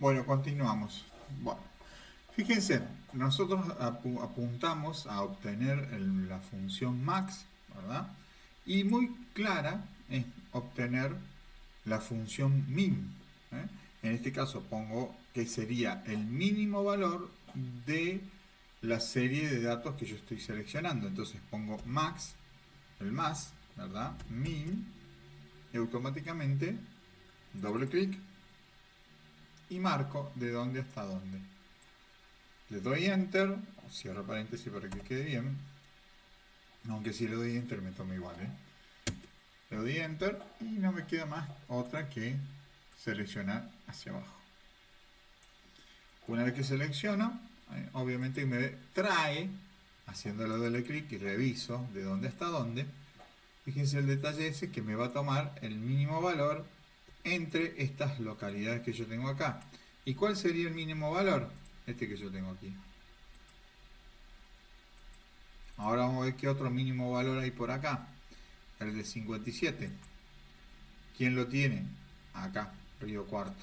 Bueno, continuamos. Bueno, fíjense, nosotros apuntamos a obtener la función max, ¿verdad? Y muy clara es obtener la función min. ¿eh? En este caso pongo que sería el mínimo valor de la serie de datos que yo estoy seleccionando. Entonces pongo max, el más, ¿verdad? Min, y automáticamente doble clic y marco de dónde hasta dónde. Le doy enter, cierro paréntesis para que quede bien, aunque si le doy enter me toma igual, ¿eh? Le doy enter y no me queda más otra que seleccionar hacia abajo. Una vez que selecciono, obviamente me trae, haciéndole doble clic y reviso de dónde hasta dónde. Fíjense el detalle ese que me va a tomar el mínimo valor entre estas localidades que yo tengo acá. ¿Y cuál sería el mínimo valor? Este que yo tengo aquí. Ahora vamos a ver qué otro mínimo valor hay por acá. El de 57. ¿Quién lo tiene? Acá, Río Cuarto.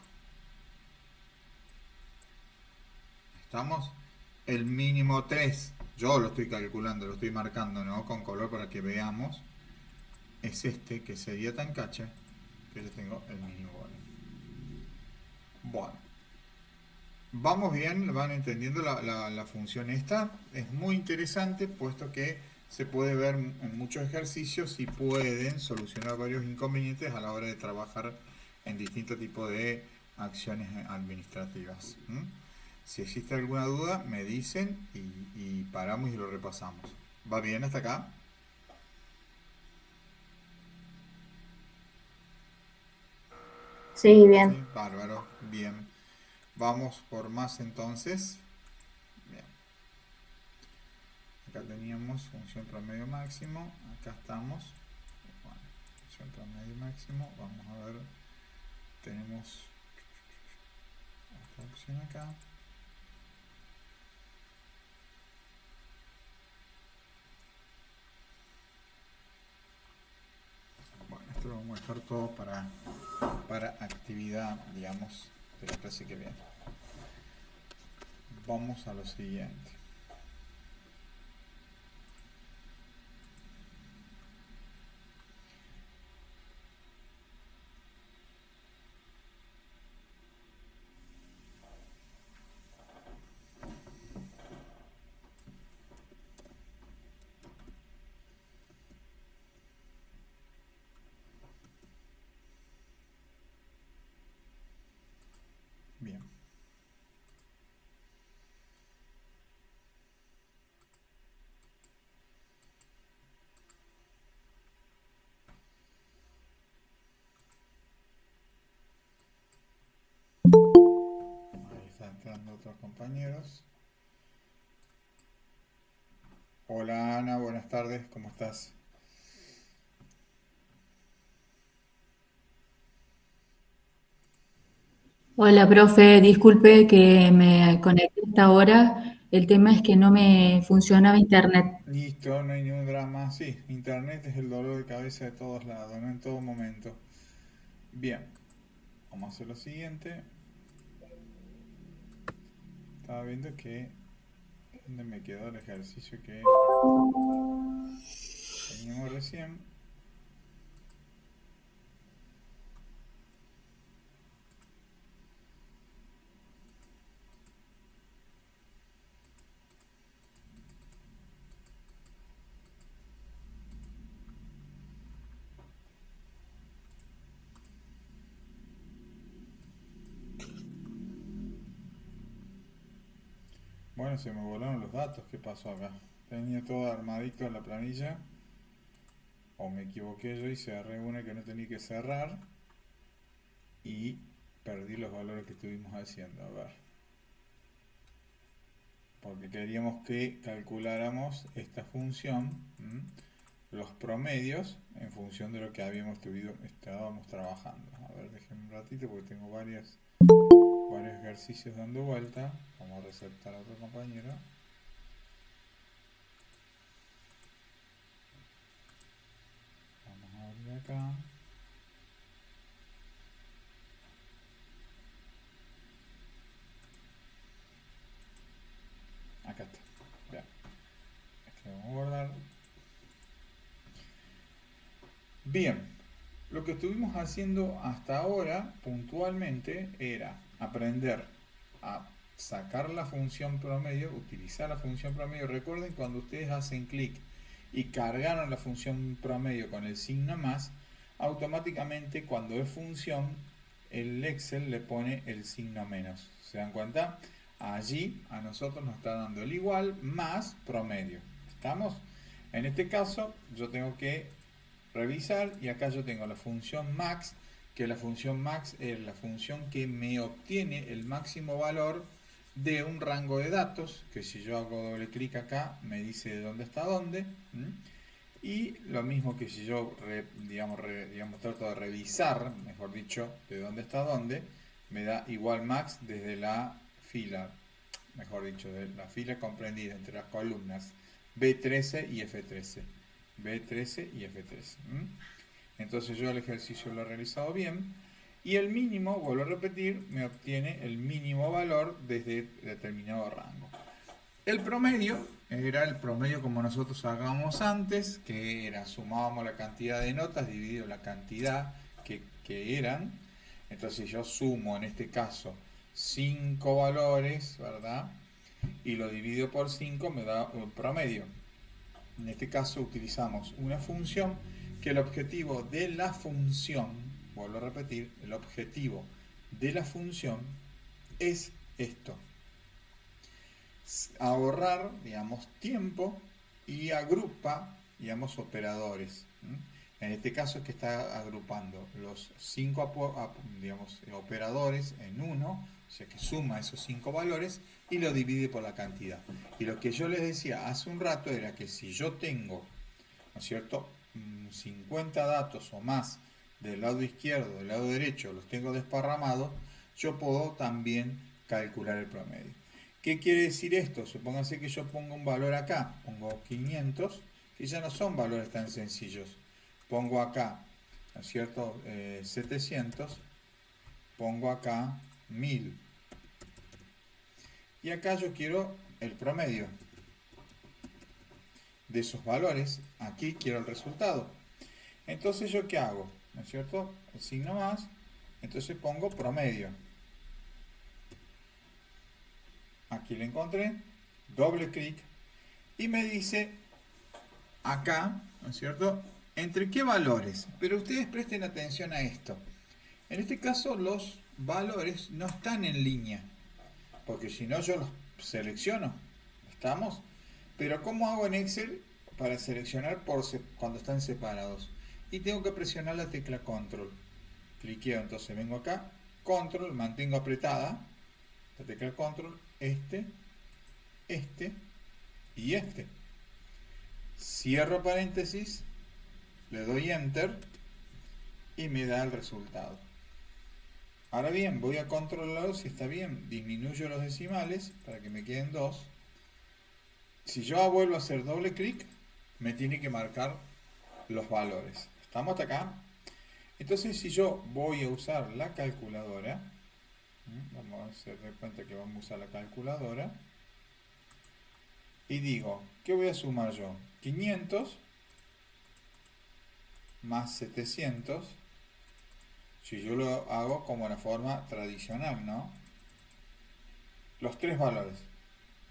¿Estamos? El mínimo 3. Yo lo estoy calculando, lo estoy marcando, ¿no? Con color para que veamos. Es este que sería Tancacha, que yo tengo el mínimo valor. Bueno. Vamos bien, van entendiendo la función esta. Es muy interesante puesto que se puede ver en muchos ejercicios y pueden solucionar varios inconvenientes a la hora de trabajar en distintos tipos de acciones administrativas. Si existe alguna duda, me dicen y paramos y lo repasamos. ¿Va bien hasta acá? Sí, bien. Sí, bárbaro, bien. Vamos por más entonces. Bien. Acá teníamos función promedio máximo. Acá estamos. Bueno, función promedio máximo. Vamos a ver. Tenemos esta opción acá. Bueno, esto lo vamos a dejar todo para actividad, digamos, de la clase que viene. Vamos a lo siguiente. Bien. Ahí están entrando otros compañeros. Hola Ana, buenas tardes, ¿cómo estás? Hola, profe, disculpe que me conecté a esta hora. El tema es que no me funcionaba internet. Listo, no hay ningún drama. Sí, internet es el dolor de cabeza de todos lados, ¿no? En todo momento. Bien, vamos a hacer lo siguiente. Estaba viendo que... ¿Dónde me quedó el ejercicio que teníamos recién? Bueno, se me volaron los datos. ¿Qué pasó acá? Tenía todo armadito en la planilla. O me equivoqué yo y cerré una que no tenía que cerrar. Y perdí los valores que estuvimos haciendo. A ver. Porque queríamos que calculáramos esta función, los promedios, en función de lo que estábamos trabajando. A ver, déjenme un ratito porque tengo varios ejercicios dando vuelta. Vamos a resaltar a otro compañero. Vamos a abrir acá. Bien, lo que estuvimos haciendo hasta ahora puntualmente era aprender a sacar la función promedio, utilizar la función promedio. Recuerden cuando ustedes hacen clic y cargaron la función promedio con el signo más, automáticamente cuando es función, el Excel le pone el signo menos. ¿Se dan cuenta? Allí a nosotros nos está dando el igual más promedio. ¿Estamos? En este caso yo tengo que revisar y acá yo tengo la función max, que la función max es la función que me obtiene el máximo valor de un rango de datos, que si yo hago doble clic acá me dice de dónde está dónde. Y lo mismo que si yo digamos, trato de revisar, mejor dicho, de dónde está dónde, me da igual max desde la fila, mejor dicho, de la fila comprendida entre las columnas B13 y F13. B13 y F13. Entonces yo el ejercicio lo he realizado bien. Y el mínimo, vuelvo a repetir, me obtiene el mínimo valor desde determinado rango. El promedio era el promedio como nosotros hagamos antes, que era sumábamos la cantidad de notas dividido la cantidad que eran. Entonces yo sumo en este caso 5 valores, ¿verdad? Y lo divido por 5 me da un promedio. En este caso utilizamos una función que el objetivo de la función, vuelvo a repetir, el objetivo de la función es esto: ahorrar, digamos, tiempo y agrupa, digamos, operadores. En este caso es que está agrupando los 5 digamos, operadores en uno, o sea que suma esos 5 valores y lo divide por la cantidad. Y lo que yo les decía hace un rato era que si yo tengo, ¿no es cierto?, 50 datos o más del lado izquierdo, del lado derecho, los tengo desparramados, yo puedo también calcular el promedio. ¿Qué quiere decir esto? Supónganse que yo pongo un valor acá, pongo 500, que ya no son valores tan sencillos. Pongo acá, ¿no es cierto?, 700, pongo acá 1000. Y acá yo quiero el promedio de esos valores. Aquí quiero el resultado. Entonces yo ¿qué hago? ¿No es cierto? El signo más. Entonces pongo promedio. Aquí lo encontré. Doble clic. Y me dice acá, ¿no es cierto?, ¿entre qué valores? Pero ustedes presten atención a esto. En este caso los valores no están en línea, porque si no yo los selecciono. ¿Estamos? Pero ¿cómo hago en Excel para seleccionar cuando están separados? Y tengo que presionar la tecla control. Cliqueo, entonces vengo acá, control, mantengo apretada la tecla control, este y este. Cierro paréntesis, le doy enter y me da el resultado. Ahora bien, voy a controlar si está bien. Disminuyo los decimales para que me queden 2. Si yo vuelvo a hacer doble clic, me tiene que marcar los valores. ¿Estamos hasta acá? Entonces, si yo voy a usar la calculadora, vamos a hacer de cuenta que vamos a usar la calculadora, y digo, ¿qué voy a sumar yo? 500 más 700, si yo lo hago como la forma tradicional, ¿no? Los tres valores,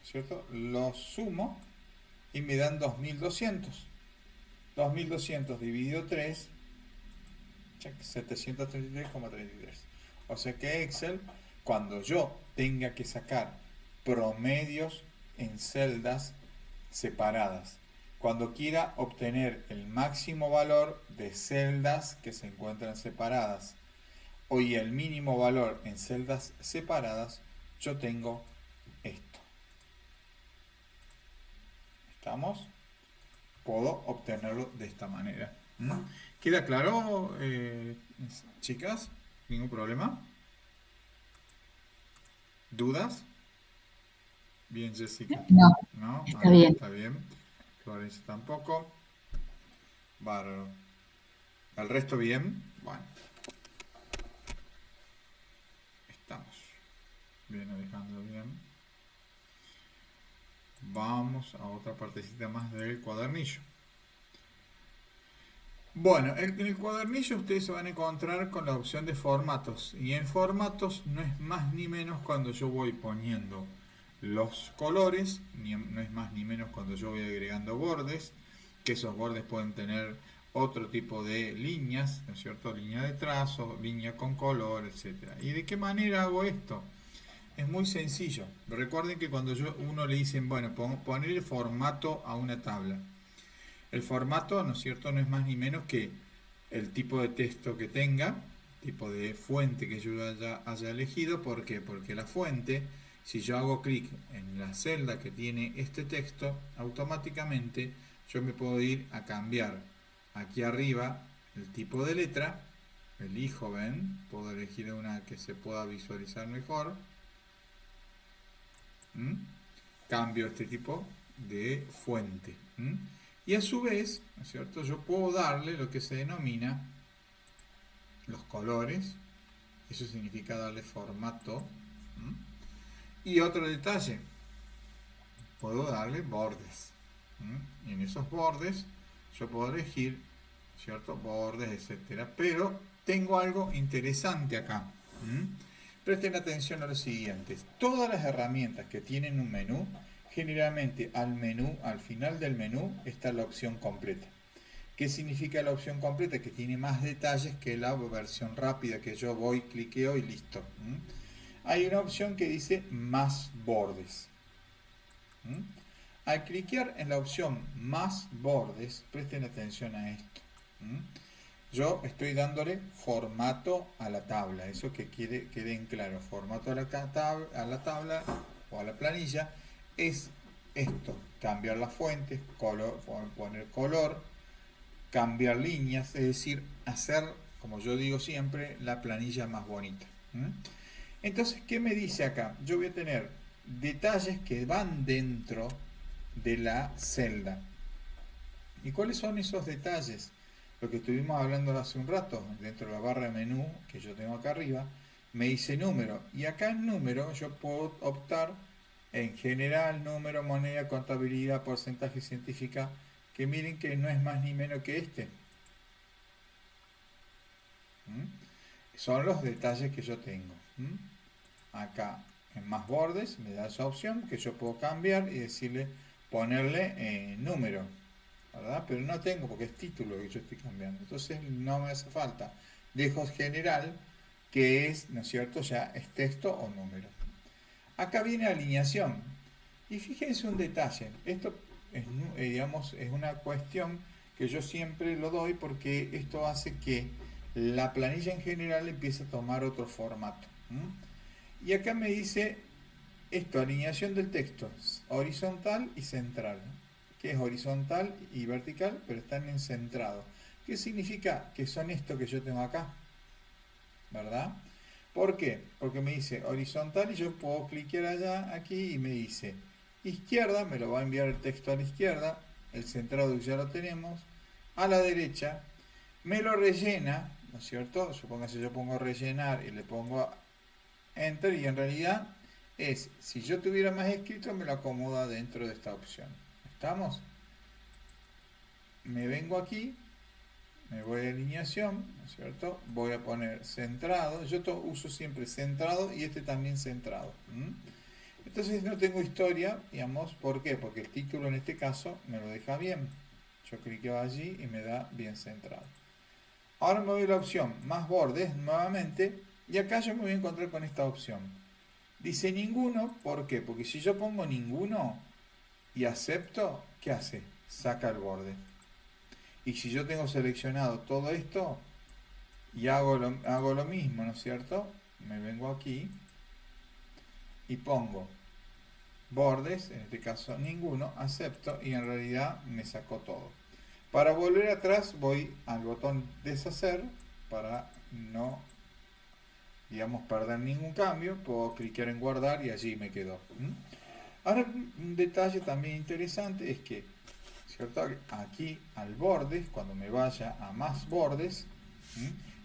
¿cierto? Los sumo y me dan 2200. 2200 dividido 3, 733,33. O sea que Excel, cuando yo tenga que sacar promedios en celdas separadas, cuando quiera obtener el máximo valor de celdas que se encuentran separadas y el mínimo valor en celdas separadas, yo tengo esto. ¿Estamos? Puedo obtenerlo de esta manera. ¿Queda claro, chicas? ¿Ningún problema? ¿Dudas? Bien, Jessica. No, ¿No? está bien. Está bien. Florencia tampoco. Bárbaro. ¿El resto bien? Bueno. Estamos. Bien, Alejandro, bien. Vamos a otra partecita más del cuadernillo. Bueno, en el cuadernillo ustedes se van a encontrar con la opción de formatos. Y en formatos no es más ni menos cuando yo voy poniendo los colores, no es más ni menos cuando yo voy agregando bordes, que esos bordes pueden tener otro tipo de líneas, ¿no es cierto? Línea de trazo, línea con color, etcétera. ¿Y de qué manera hago esto? Es muy sencillo. Recuerden que cuando uno le dicen, bueno, poner el formato a una tabla. El formato, ¿no es cierto?, no es más ni menos que el tipo de texto que tenga, tipo de fuente que yo haya elegido. ¿Por qué? Porque la fuente, si yo hago clic en la celda que tiene este texto, automáticamente yo me puedo ir a cambiar aquí arriba el tipo de letra, elijo, ven, puedo elegir una que se pueda visualizar mejor. ¿Mm? Cambio este tipo de fuente. ¿Mm? Y a su vez, ¿no es cierto?, yo puedo darle lo que se denomina los colores. Eso significa darle formato. ¿Mm? Y otro detalle, puedo darle bordes. ¿Mm? Y en esos bordes yo puedo elegir, ¿cierto?, bordes, etcétera. Pero tengo algo interesante acá. ¿Mm? Presten atención a lo siguiente. Todas las herramientas que tienen un menú, generalmente al final del menú, está la opción completa. ¿Qué significa la opción completa? Que tiene más detalles que la versión rápida que yo voy, cliqueo y listo. Hay una opción que dice más bordes. Al cliquear en la opción más bordes, presten atención a esto. Yo estoy dándole formato a la tabla, eso que quede en claro. Formato a la tabla o a la planilla es esto: cambiar las fuentes, poner color, cambiar líneas, es decir, hacer, como yo digo siempre, la planilla más bonita. Entonces, ¿qué me dice acá? Yo voy a tener detalles que van dentro de la celda. ¿Y cuáles son esos detalles? Lo que estuvimos hablando hace un rato, dentro de la barra de menú que yo tengo acá arriba, me dice número. Y acá en número yo puedo optar en general, número, moneda, contabilidad, porcentaje, científica, que miren que no es más ni menos que este. Son los detalles que yo tengo. Acá en más bordes me da esa opción que yo puedo cambiar y decirle, ponerle número, ¿verdad? Pero no tengo, porque es título que yo estoy cambiando, entonces no me hace falta. Dejo general, que es, ¿no es cierto?, ya es texto o número. Acá viene alineación, y fíjense un detalle. Esto es, digamos, es una cuestión que yo siempre lo doy, porque esto hace que la planilla en general empiece a tomar otro formato. Y acá me dice esto: alineación del texto, horizontal y central, que es horizontal y vertical, pero están en centrado. ¿Qué significa? Que son esto que yo tengo acá, ¿verdad? ¿Por qué? Porque me dice horizontal y yo puedo cliquear allá, aquí, y me dice izquierda, me lo va a enviar el texto a la izquierda, el centrado ya lo tenemos, a la derecha, me lo rellena, ¿no es cierto? Supóngase que yo pongo rellenar y le pongo enter, y en realidad es, si yo tuviera más escrito, me lo acomoda dentro de esta opción. ¿Estamos? Me vengo aquí, me voy a alineación, ¿no es cierto? Voy a poner centrado. Yo uso siempre centrado y este también centrado. Entonces no tengo historia, digamos. ¿Por qué? Porque el título en este caso me lo deja bien. Yo cliqueo allí y me da bien centrado. Ahora me voy a la opción más bordes nuevamente, y acá yo me voy a encontrar con esta opción. Dice ninguno. ¿Por qué? Porque si yo pongo ninguno y acepto, ¿qué hace? Saca el borde. Y si yo tengo seleccionado todo esto y hago lo mismo, ¿no es cierto? Me vengo aquí y pongo bordes, en este caso ninguno, acepto, y en realidad me sacó todo. Para volver atrás voy al botón deshacer para no, digamos, perder ningún cambio. Puedo clicar en guardar y allí me quedó. Ahora, un detalle también interesante es que, ¿cierto?, aquí al borde, cuando me vaya a más bordes,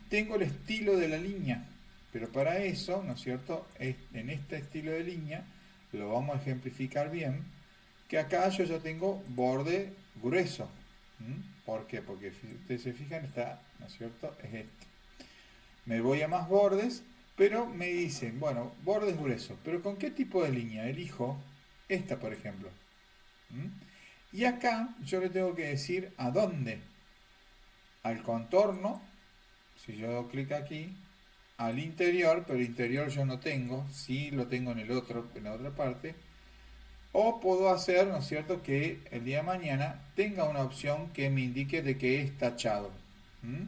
tengo el estilo de la línea, pero para eso, ¿no es cierto?, en este estilo de línea lo vamos a ejemplificar bien, que acá yo ya tengo borde grueso. ¿Por qué? Porque si ustedes se fijan, está, ¿no es cierto? Es este. Me voy a más bordes, pero me dicen, bueno, bordes gruesos, pero ¿con qué tipo de línea? Elijo esta, por ejemplo. ¿Mm? Y acá yo le tengo que decir a dónde. Al contorno, si yo doy clic aquí, al interior, pero el interior yo no tengo, sí lo tengo en el otro, en la otra parte. O puedo hacer, ¿no es cierto?, que el día de mañana tenga una opción que me indique de que es tachado. ¿Mm?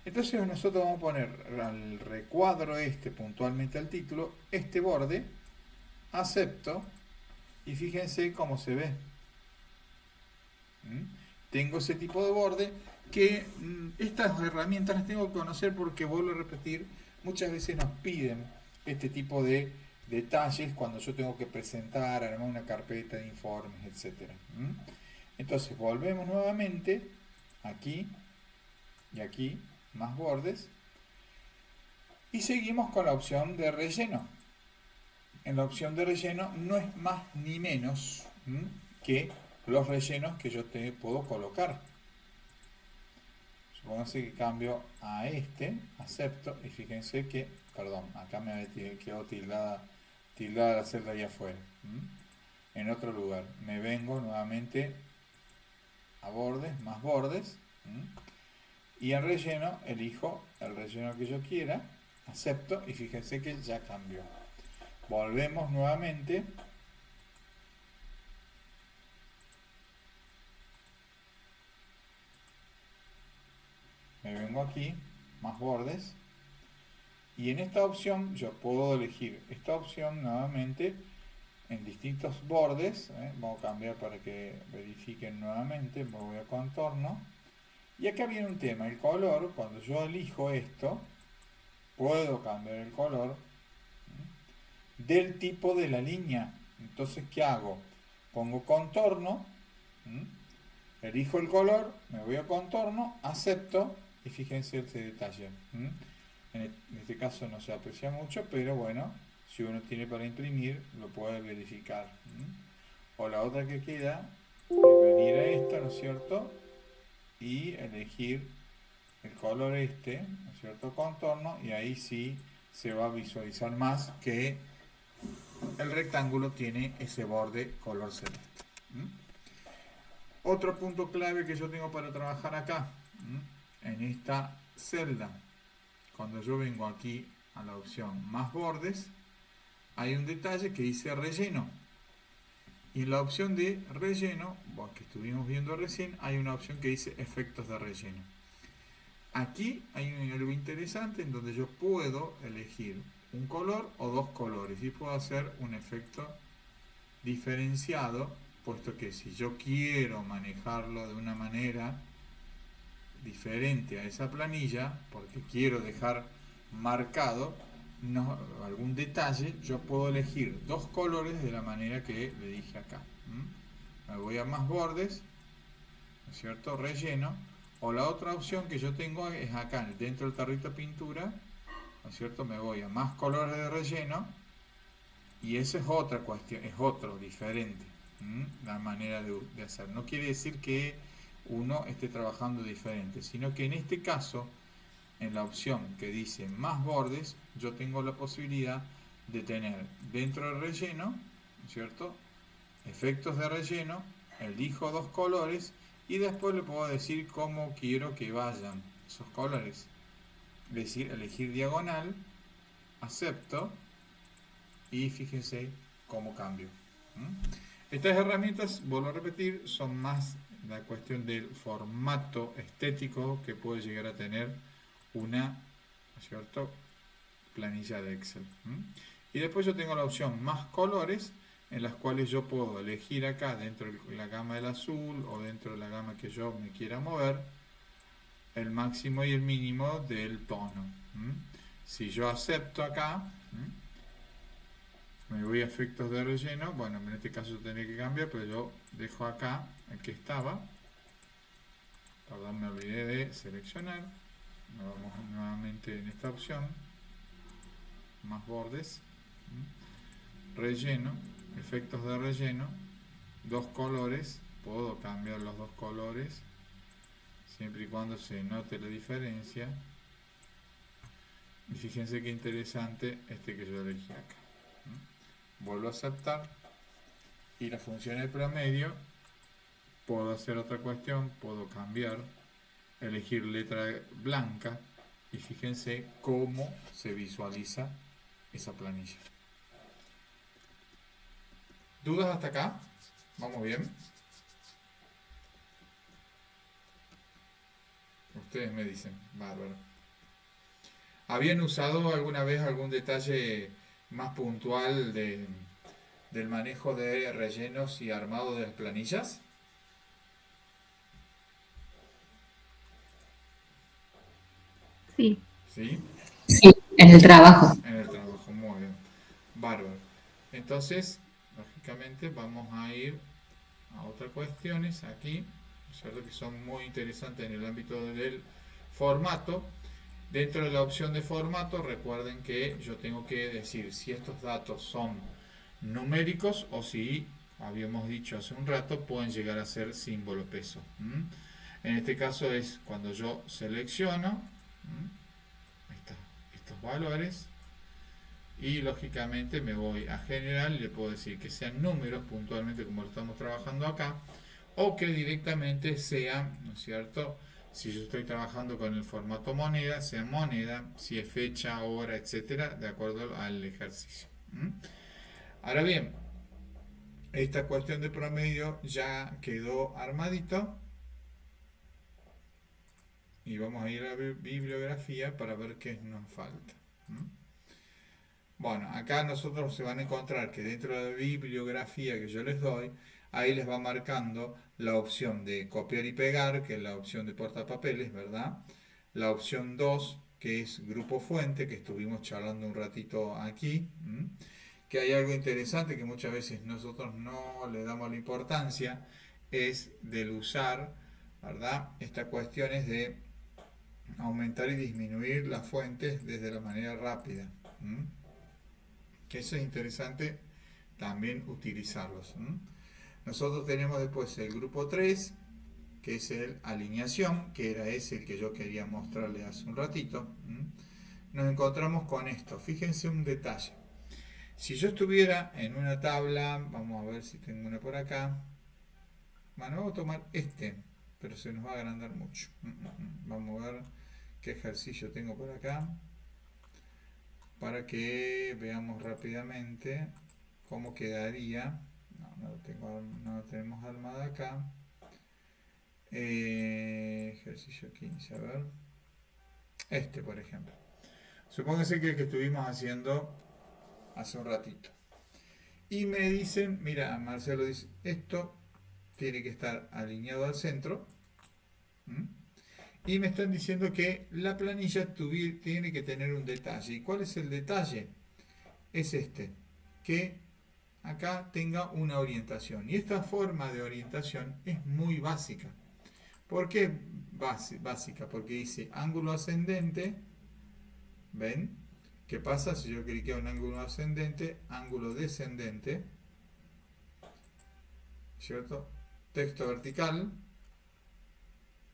Entonces nosotros vamos a poner al recuadro este, puntualmente al título, este borde, acepto, y fíjense cómo se ve. ¿Mm? Tengo ese tipo de borde que estas herramientas las tengo que conocer porque, vuelvo a repetir, muchas veces nos piden este tipo de detalles cuando yo tengo que presentar, armar una carpeta de informes, etc. Entonces volvemos nuevamente aquí y aquí, más bordes, y seguimos con la opción de relleno. En la opción de relleno no es más ni menos que los rellenos que yo te puedo colocar. Supónganse que cambio a este, acepto, y fíjense que, perdón, acá me quedó tildada la celda ahí afuera. En otro lugar, me vengo nuevamente a bordes, más bordes, y en relleno elijo el relleno que yo quiera, acepto, y fíjense que ya cambió. Volvemos nuevamente. Me vengo aquí, más bordes, y en esta opción yo puedo elegir esta opción nuevamente en distintos bordes. Vamos a cambiar para que verifiquen nuevamente. Me voy a contorno, y acá viene un tema, el color. Cuando yo elijo esto, puedo cambiar el color del tipo de la línea. Entonces, ¿qué hago? Pongo contorno, elijo el color, me voy a contorno, acepto, y fíjense este detalle. En este caso no se aprecia mucho, pero bueno, si uno tiene para imprimir, lo puede verificar. O la otra que queda es venir a esta, ¿no es cierto?, y elegir el color este, ¿no es cierto?, contorno, y ahí sí se va a visualizar más que el rectángulo tiene ese borde color celeste. Otro punto clave que yo tengo para trabajar acá, en esta celda, cuando yo vengo aquí a la opción más bordes, hay un detalle que dice relleno. Y en la opción de relleno, que estuvimos viendo recién, hay una opción que dice efectos de relleno. Aquí hay algo interesante en donde yo puedo elegir un color o dos colores, y puedo hacer un efecto diferenciado, puesto que si yo quiero manejarlo de una manera diferente a esa planilla, porque quiero dejar marcado algún detalle, yo puedo elegir dos colores de la manera que le dije acá. Me voy a más bordes, ¿no es cierto?, relleno, o la otra opción que yo tengo es acá dentro del tarrito de pintura, ¿no es cierto?, me voy a más colores de relleno, y eso es otra cuestión, es otro diferente, la manera de hacer. No quiere decir que uno esté trabajando diferente, sino que en este caso, en la opción que dice más bordes, yo tengo la posibilidad de tener dentro del relleno, ¿no es cierto?, efectos de relleno, elijo dos colores, y después le puedo decir cómo quiero que vayan esos colores. Es decir, elegir diagonal, acepto, y fíjense cómo cambio. Estas herramientas, vuelvo a repetir, son más la cuestión del formato estético que puede llegar a tener una, ¿no es cierto?, planilla de Excel. Y después yo tengo la opción más colores, en las cuales yo puedo elegir acá dentro de la gama del azul, o dentro de la gama que yo me quiera mover, el máximo y el mínimo del tono. Si yo acepto acá, me voy a efectos de relleno. Bueno, en este caso tendría que cambiar, pero yo dejo acá el que estaba. Perdón, me olvidé de seleccionar. Nos vamos nuevamente en esta opción, más bordes, relleno, efectos de relleno, dos colores. Puedo cambiar los dos colores siempre y cuando se note la diferencia. Y fíjense qué interesante este que yo elegí acá. Vuelvo a aceptar. Y la función de promedio, puedo hacer otra cuestión, puedo cambiar, elegir letra blanca y fíjense cómo se visualiza esa planilla. ¿Dudas hasta acá? ¿Vamos bien? Ustedes me dicen, bárbaro. ¿Habían usado alguna vez algún detalle más puntual del manejo de rellenos y armado de las planillas? Sí. ¿Sí? Sí, en el trabajo. En el trabajo, muy bien. Bárbaro. Entonces, lógicamente vamos a ir a otras cuestiones aquí, ¿cierto? Que son muy interesantes en el ámbito del formato. Dentro de la opción de formato, recuerden que yo tengo que decir si estos datos son numéricos o si, habíamos dicho hace un rato, pueden llegar a ser símbolo peso. En este caso es cuando yo selecciono estos valores y lógicamente me voy a general y le puedo decir que sean números puntualmente como lo estamos trabajando acá, o que directamente sean, ¿no es cierto? Si yo estoy trabajando con el formato moneda, sea moneda, si es fecha, hora, etcétera, de acuerdo al ejercicio. Ahora bien, esta cuestión de promedio ya quedó armadito y vamos a ir a la bibliografía para ver qué nos falta. Bueno, acá nosotros se van a encontrar que dentro de la bibliografía que yo les doy, ahí les va marcando la opción de copiar y pegar, que es la opción de portapapeles, ¿verdad? La opción 2, que es grupo fuente, que estuvimos charlando un ratito aquí, que hay algo interesante que muchas veces nosotros no le damos la importancia, es del usar, ¿verdad? Esta cuestión es de aumentar y disminuir las fuentes desde la manera rápida. Que eso es interesante también utilizarlos. Nosotros tenemos después el grupo 3, que es el alineación, que era ese el que yo quería mostrarles hace un ratito. Nos encontramos con esto. Fíjense un detalle. Si yo estuviera en una tabla, vamos a ver si tengo una por acá. Bueno, vamos a tomar este, pero se nos va a agrandar mucho. Vamos a ver qué ejercicio tengo por acá, para que veamos rápidamente cómo quedaría. No lo tenemos armada acá. Ejercicio 15, a ver. Este, por ejemplo. Supónganse que el que estuvimos haciendo hace un ratito. Y me dicen, mira, Marcelo dice, esto tiene que estar alineado al centro. Y me están diciendo que la planilla tiene que tener un detalle. ¿Y cuál es el detalle? Es este, que acá tenga una orientación. Y esta forma de orientación es muy básica. ¿Por qué básica? Porque dice ángulo ascendente. ¿Ven? ¿Qué pasa si yo cliqueo en ángulo ascendente? Ángulo descendente. ¿Cierto? Texto vertical.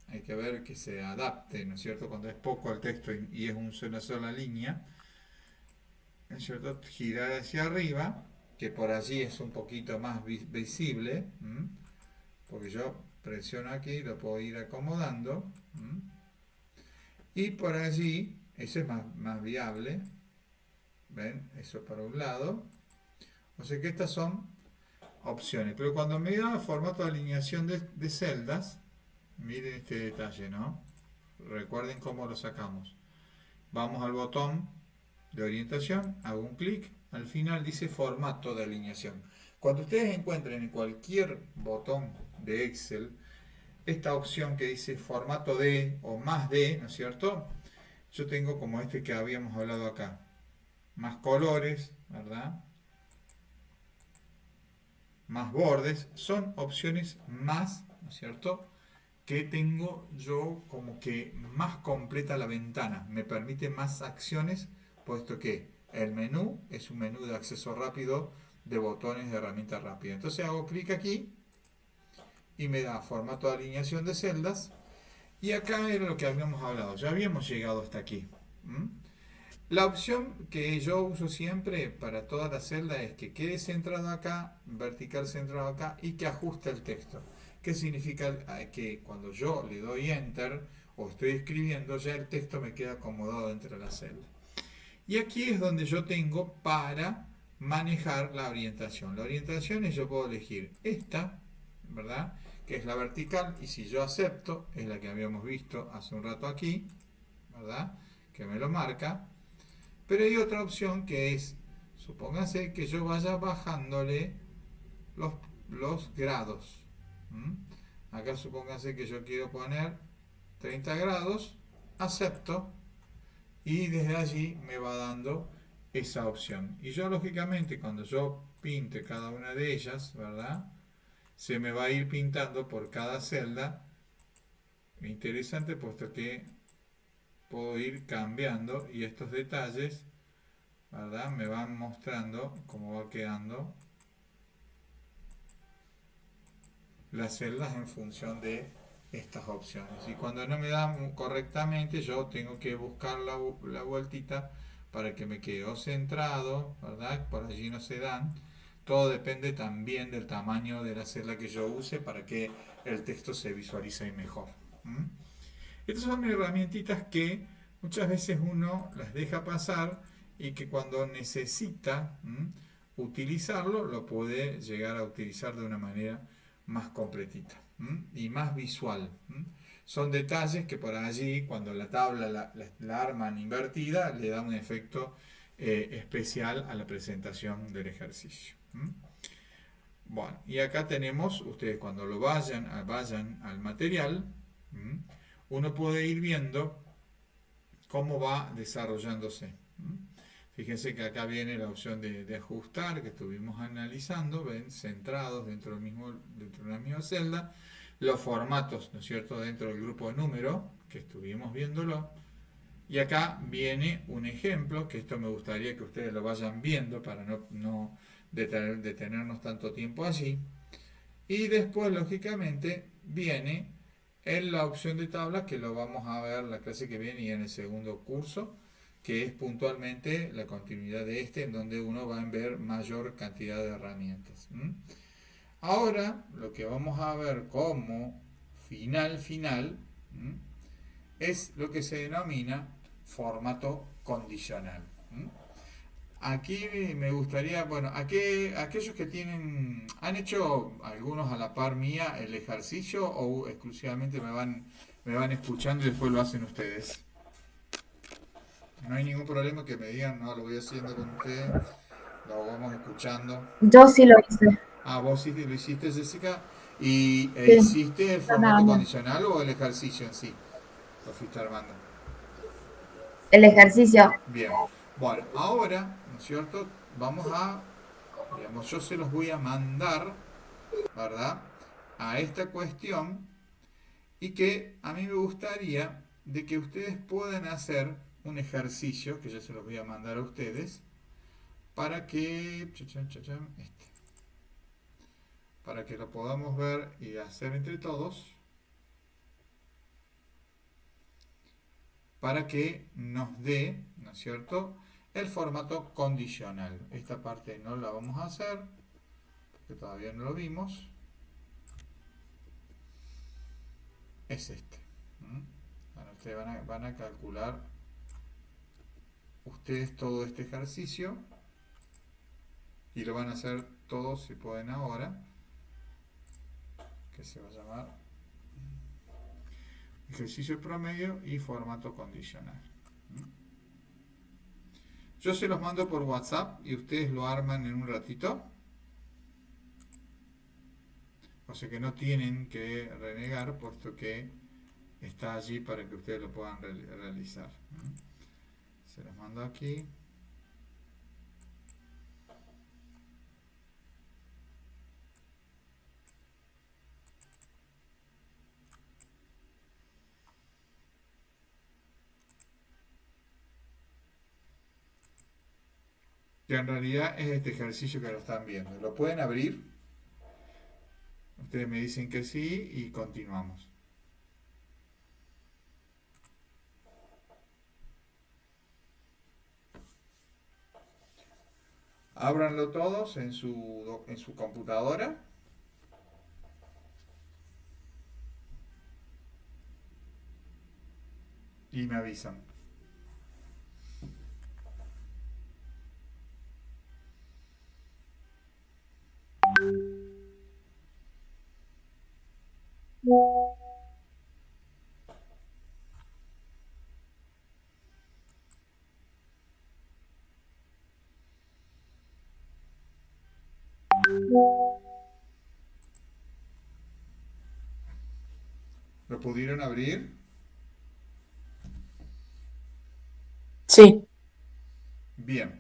Hay que ver que se adapte, ¿no es cierto? Cuando es poco el texto y es una sola línea, ¿no es cierto? Girar hacia arriba, que por allí es un poquito más visible, porque yo presiono aquí y lo puedo ir acomodando, y por allí, eso es más viable, ¿ven? Eso para un lado. O sea que estas son opciones, pero cuando me da formato de alineación de celdas, miren este detalle, ¿no? Recuerden cómo lo sacamos. Vamos al botón de orientación, hago un clic, al final dice formato de alineación. Cuando ustedes encuentren en cualquier botón de Excel esta opción que dice formato de o más de, ¿no es cierto? Yo tengo como este que habíamos hablado acá. Más colores, ¿verdad? Más bordes, son opciones más, ¿no es cierto?, que tengo yo como que más completa la ventana, me permite más acciones, puesto que el menú es un menú de acceso rápido de botones de herramienta rápida. Entonces hago clic aquí y me da formato de alineación de celdas Y acá era lo que habíamos hablado, ya habíamos llegado hasta aquí. ¿Mm? La opción que yo uso siempre para toda la celda es que quede centrado acá, vertical centrado acá y que ajuste el texto. ¿Qué significa? Que cuando yo le doy enter o estoy escribiendo, ya el texto me queda acomodado dentro de la celda. Y aquí es donde yo tengo para manejar la orientación. La orientación es yo puedo elegir esta, ¿verdad? Que es la vertical, y si yo acepto, es la que habíamos visto hace un rato aquí, ¿verdad? Que me lo marca. Pero hay otra opción que es, supóngase que yo vaya bajándole los, los grados. ¿Mm? Acá supóngase que yo quiero poner 30 grados, acepto, y desde allí me va dando esa opción. Y yo lógicamente cuando yo pinte cada una de ellas, ¿verdad? Se me va a ir pintando por cada celda. Interesante puesto que puedo ir cambiando y estos detalles, ¿verdad? Me van mostrando cómo va quedando las celdas en función de estas opciones. Y cuando no me dan correctamente, yo tengo que buscar la vueltita para que me quede centrado, ¿verdad? Por allí no se dan. Todo depende también del tamaño de la celda que yo use para que el texto se visualice mejor. ¿Mm? Estas son herramientitas que muchas veces uno las deja pasar y que cuando necesita utilizarlo, lo puede llegar a utilizar de una manera más completita y más visual. Son detalles que por allí, cuando la tabla la arman invertida, le da un efecto especial a la presentación del ejercicio. Bueno, y acá tenemos, ustedes cuando lo vayan al material, uno puede ir viendo cómo va desarrollándose. Fíjense que acá viene la opción de ajustar que estuvimos analizando, ven, centrados dentro de la misma celda, los formatos, ¿no es cierto?, dentro del grupo de número, que estuvimos viéndolo, y acá viene un ejemplo, que esto me gustaría que ustedes lo vayan viendo para no detenernos tanto tiempo allí, y después, lógicamente, viene en la opción de tablas, que lo vamos a ver la clase que viene y en el segundo curso, que es puntualmente la continuidad de en donde uno va a ver mayor cantidad de herramientas. Ahora, lo que vamos a ver como final, es lo que se denomina formato condicional. Aquí me gustaría, bueno, aquellos que han hecho algunos a la par mía el ejercicio o exclusivamente me van escuchando y después lo hacen ustedes. No hay ningún problema que me digan, no, lo voy haciendo con ustedes, lo vamos escuchando. Yo sí lo hice. Ah, vos sí lo hiciste, Jessica, y Sí. hiciste el formato condicional o el ejercicio en sí, lo fuiste armando. El ejercicio. Bien, bueno, ahora, ¿no es cierto? Digamos, yo se los voy a mandar, ¿verdad?, a esta cuestión, y que a mí me gustaría de que ustedes puedan hacer un ejercicio, que ya se los voy a mandar a ustedes, para que para que lo podamos ver y hacer entre todos, para que nos dé, ¿no es cierto?, el formato condicional. Esta parte no la vamos a hacer, porque todavía no lo vimos. Es este. Bueno, ustedes van a calcular ustedes todo este ejercicio y lo van a hacer todos si pueden ahora, que se va a llamar ejercicio promedio y formato condicional. Yo se los mando por WhatsApp y ustedes lo arman en un ratito. O sea que no tienen que renegar, puesto que está allí para que ustedes lo puedan realizar. Se los mando aquí. Que en realidad es este ejercicio que lo están viendo. ¿Lo pueden abrir? Ustedes me dicen que sí y continuamos. Ábranlo todos en su computadora y me avisan. ¿Lo pudieron abrir? Sí, Bien.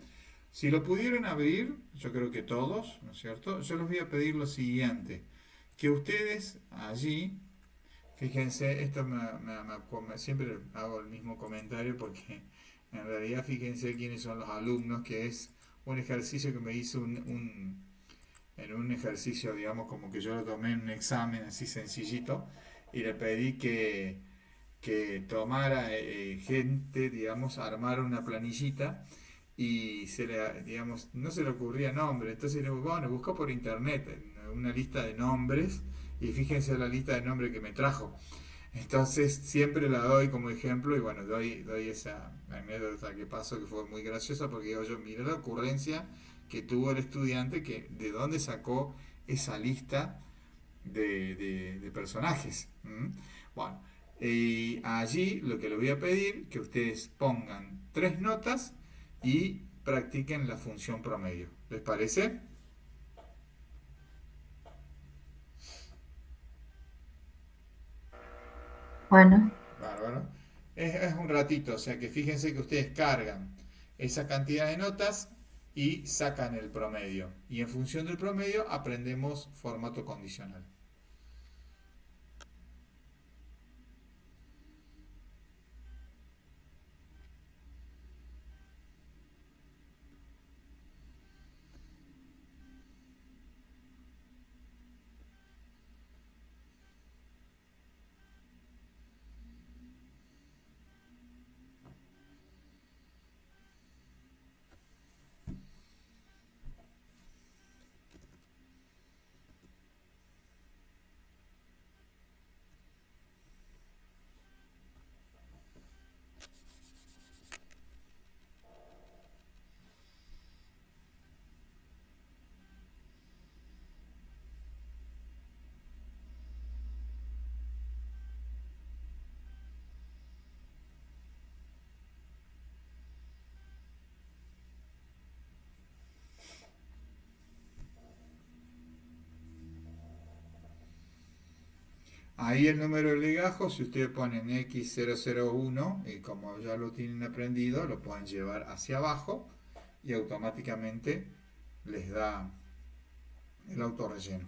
Si lo pudieron abrir, yo creo que todos, ¿no es cierto? Yo les voy a pedir lo siguiente, que ustedes allí, fíjense, esto siempre hago el mismo comentario porque en realidad fíjense quiénes son los alumnos, que es un ejercicio que me hizo en un ejercicio, digamos, como que yo lo tomé en un examen así sencillito y le pedí que tomara gente, digamos, armara una planillita y digamos, no se le ocurría nombre, entonces le digo, bueno, buscó por internet una lista de nombres y fíjense la lista de nombres que me trajo. Entonces siempre la doy como ejemplo y bueno, doy esa anécdota que pasó que fue muy graciosa porque digo yo, miré la ocurrencia que tuvo el estudiante, que de dónde sacó esa lista de personajes. ¿M? Bueno, y allí lo que les voy a pedir que ustedes pongan 3 notas y practiquen la función promedio. ¿Les parece? Bueno, Bárbaro. Es un ratito, o sea que fíjense que ustedes cargan esa cantidad de notas y sacan el promedio. Y en función del promedio aprendemos formato condicional. Ahí el número de legajos, si ustedes ponen X001, y como ya lo tienen aprendido, lo pueden llevar hacia abajo y automáticamente les da el autorrelleno.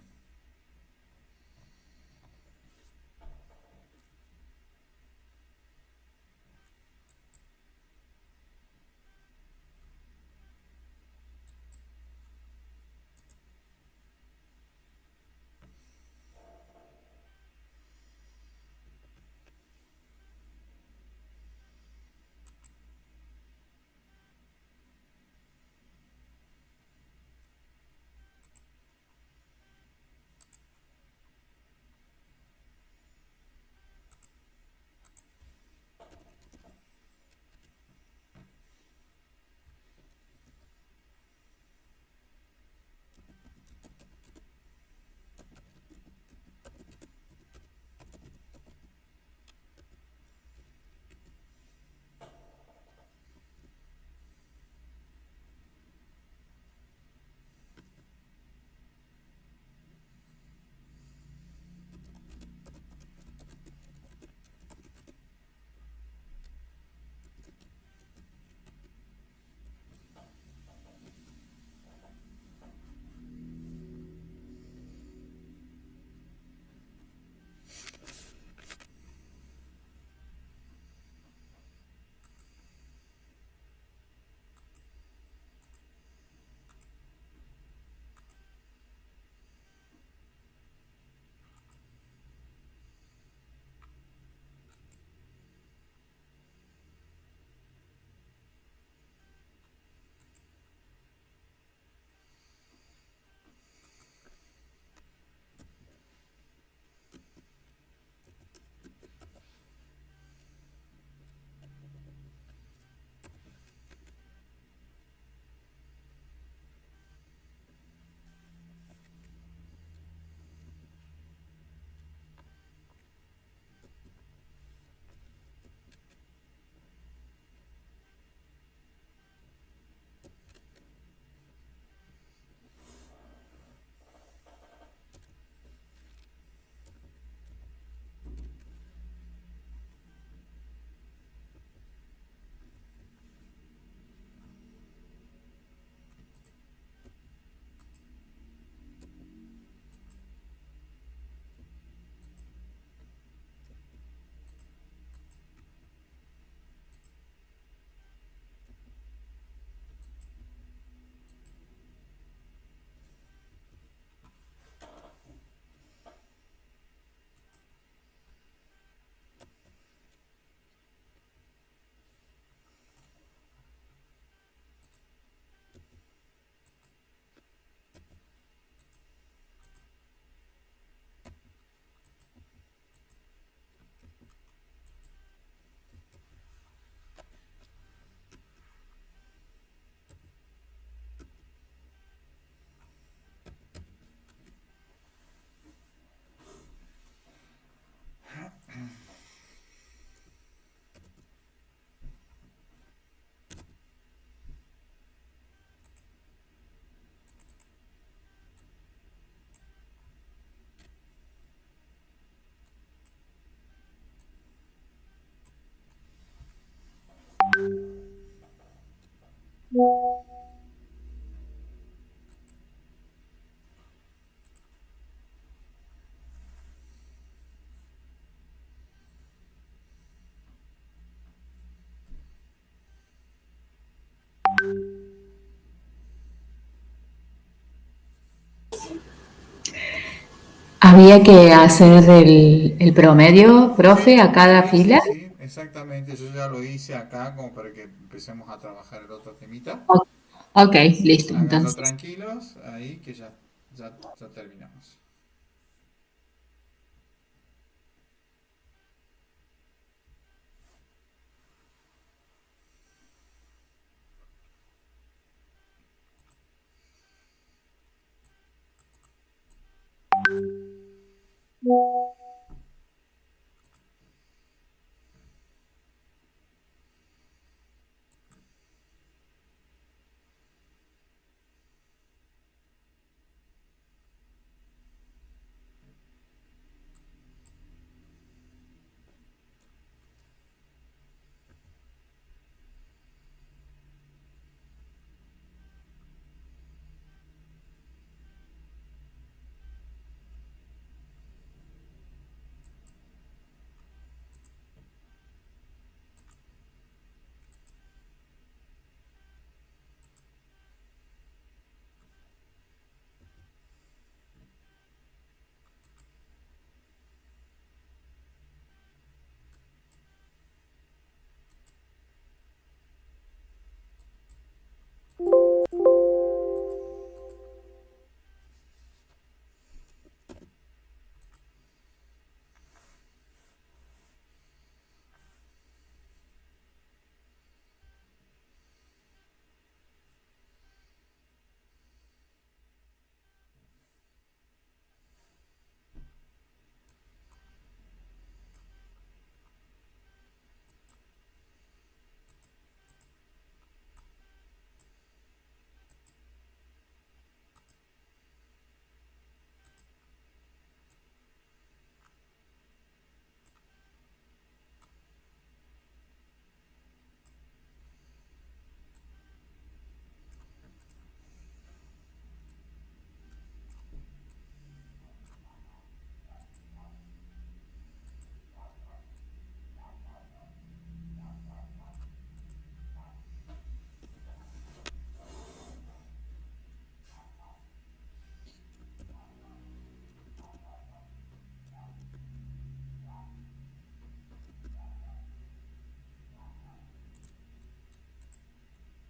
Había que hacer el promedio, profe, a cada fila. Sí, exactamente. Yo ya lo hice acá como para que empecemos a trabajar el otro temita. O- Ok, listo, Háganlo entonces. tranquilos, ahí que ya terminamos.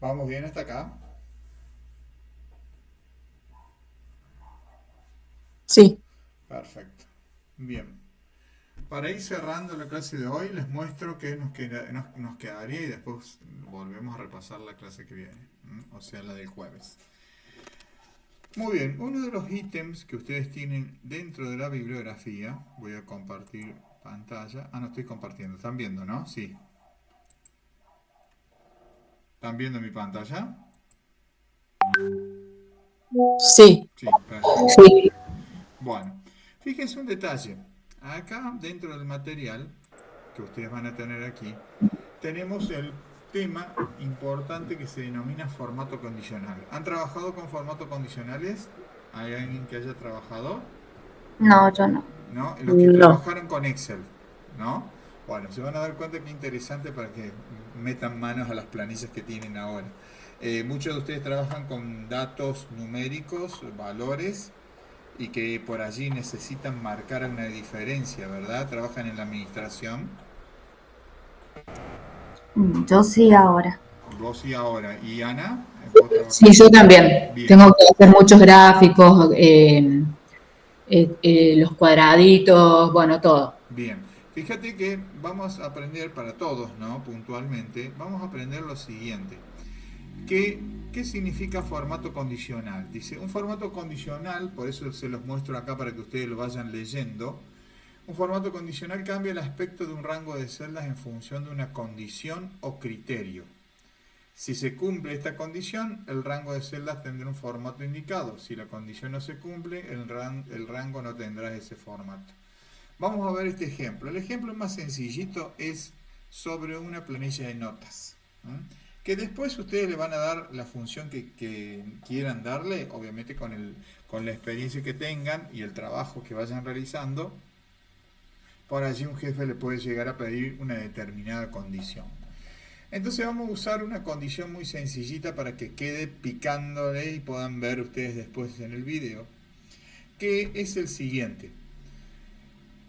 ¿Vamos bien hasta acá? Sí, Perfecto. Bien. Para ir cerrando la clase de hoy, les muestro que nos quedaría y después volvemos a repasar la clase que viene, o sea, la del jueves. Muy bien, uno de los ítems que ustedes tienen dentro de la bibliografía, voy a compartir pantalla. No estoy compartiendo, están viendo, ¿no? Sí. ¿Están viendo mi pantalla? sí, Sí, perfecto. Sí. Bueno, fíjense un detalle. Acá dentro del material que ustedes van a tener aquí, tenemos el tema importante que se denomina formato condicional. ¿Han trabajado con formato condicionales? ¿Hay alguien que haya trabajado? No, yo no. ¿No? Los que no. trabajaron con Excel, ¿no? Bueno, se van a dar cuenta que interesante para que metan manos a las planillas que tienen ahora. Muchos de ustedes trabajan con datos numéricos, valores, y que por allí necesitan marcar una diferencia, ¿verdad? Trabajan en la administración. Yo sí ahora. Vos y ahora. ¿Y Ana? ¿Vos Sí, trabajás? yo también. Bien, Tengo que hacer muchos gráficos, los cuadraditos, bueno, todo. bien. Fíjate que vamos a aprender para todos, ¿no? Puntualmente, vamos a aprender lo siguiente. ¿Qué significa formato condicional? Dice, un formato condicional, por eso se los muestro acá para que ustedes lo vayan leyendo. Un formato condicional cambia el aspecto de un rango de celdas en función de una condición o criterio. Si se cumple esta condición, el rango de celdas tendrá un formato indicado. Si la condición no se cumple, el rango no tendrá ese formato. Vamos a ver este ejemplo. El ejemplo más sencillito es sobre una planilla de notas, ¿eh? Que después ustedes le van a dar la función que quieran darle, obviamente con la experiencia que tengan y el trabajo que vayan realizando. Por allí un jefe le puede llegar a pedir una determinada condición. Entonces vamos a usar una condición muy sencillita para que quede picándole y puedan ver ustedes después en el video, que es el siguiente.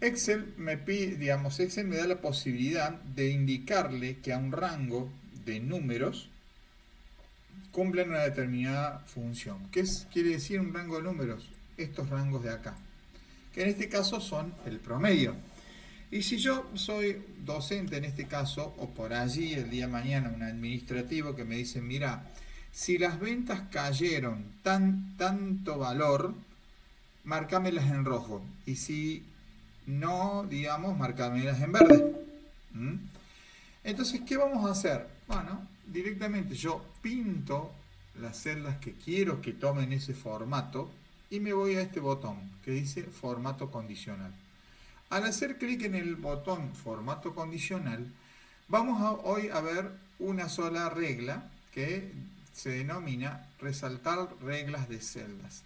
Excel me pide, digamos, Excel me da la posibilidad de indicarle que a un rango de números cumplen una determinada función. ¿Qué quiere decir un rango de números? Estos rangos de acá, que en este caso son el promedio. Y si yo soy docente en este caso, o por allí el día de mañana un administrativo que me dice, mira, si las ventas cayeron tanto valor, márcamelas en rojo. Y si no, digamos, márcamelas en verde. ¿Mm? Entonces, ¿qué vamos a hacer? Bueno, directamente yo pinto las celdas que quiero que tomen ese formato y me voy a este botón que dice formato condicional. Al hacer clic en el botón formato condicional, vamos hoy a ver una sola regla que se denomina resaltar reglas de celdas.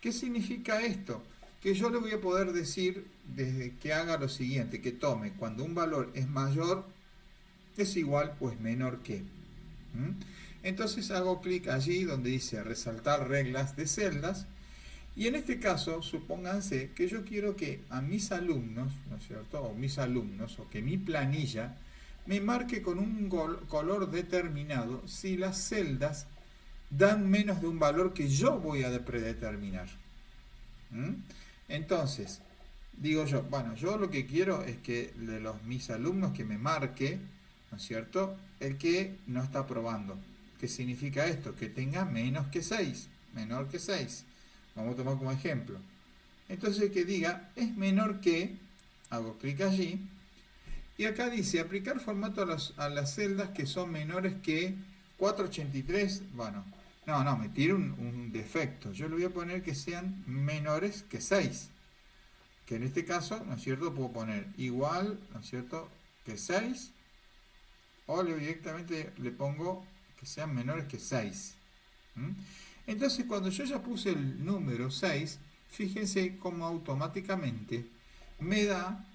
¿Qué significa esto? Que yo le voy a poder decir desde que haga lo siguiente, que tome cuando un valor es mayor, es igual o es menor que. Entonces hago clic allí donde dice resaltar reglas de celdas. Y en este caso, supónganse que yo quiero que a mis alumnos, ¿no es cierto? O mis alumnos, o que mi planilla me marque con un color determinado si las celdas dan menos de un valor que yo voy a predeterminar. Entonces, digo yo, bueno, yo lo que quiero es que de mis alumnos que me marque, ¿no es cierto?, el que no está aprobando. ¿Qué significa esto? Que tenga menos que 6, menor que 6. Vamos a tomar como ejemplo. Entonces que diga, es menor que, hago clic allí, y acá dice, aplicar formato a las celdas que son menores que 483. Bueno, no, me tira un defecto. Yo le voy a poner que sean menores que 6. Que en este caso, ¿no es cierto?, puedo poner igual, ¿no es cierto?, que 6. O directamente le pongo que sean menores que 6. Entonces cuando yo ya puse el número 6, fíjense cómo automáticamente me da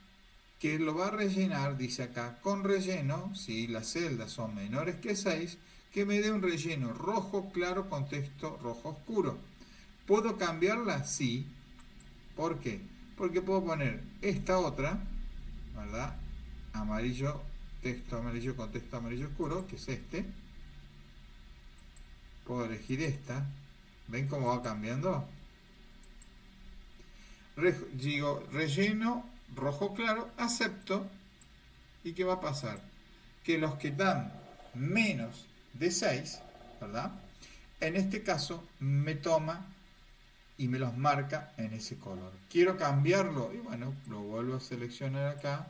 que lo va a rellenar, dice acá, con relleno, si las celdas son menores que 6, que me dé un relleno rojo claro con texto rojo oscuro. ¿Puedo cambiarla? Sí. ¿Por qué? Porque puedo poner esta otra, ¿verdad? Amarillo, texto amarillo con texto amarillo oscuro, que es este. Puedo elegir esta. ¿Ven cómo va cambiando? Digo, relleno rojo claro, acepto. ¿Y qué va a pasar? Que los que dan menos de 6, ¿verdad?, en este caso me toma y me los marca en ese color. Quiero cambiarlo y bueno, lo vuelvo a seleccionar acá.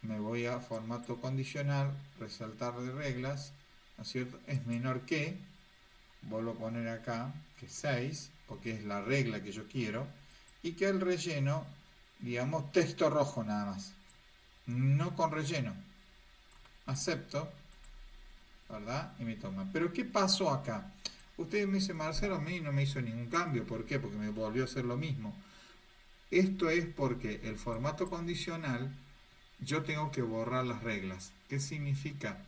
Me voy a formato condicional, resaltar de reglas, ¿no es cierto? Es menor que, vuelvo a poner acá que 6, porque es la regla que yo quiero, y que el relleno, digamos, texto rojo nada más, no con relleno. Acepto, ¿verdad? Y me toma. Pero ¿qué pasó acá? Ustedes me dicen, Marcelo, a mí no me hizo ningún cambio. ¿Por qué? Porque me volvió a hacer lo mismo. Esto es porque el formato condicional, yo tengo que borrar las reglas. ¿Qué significa?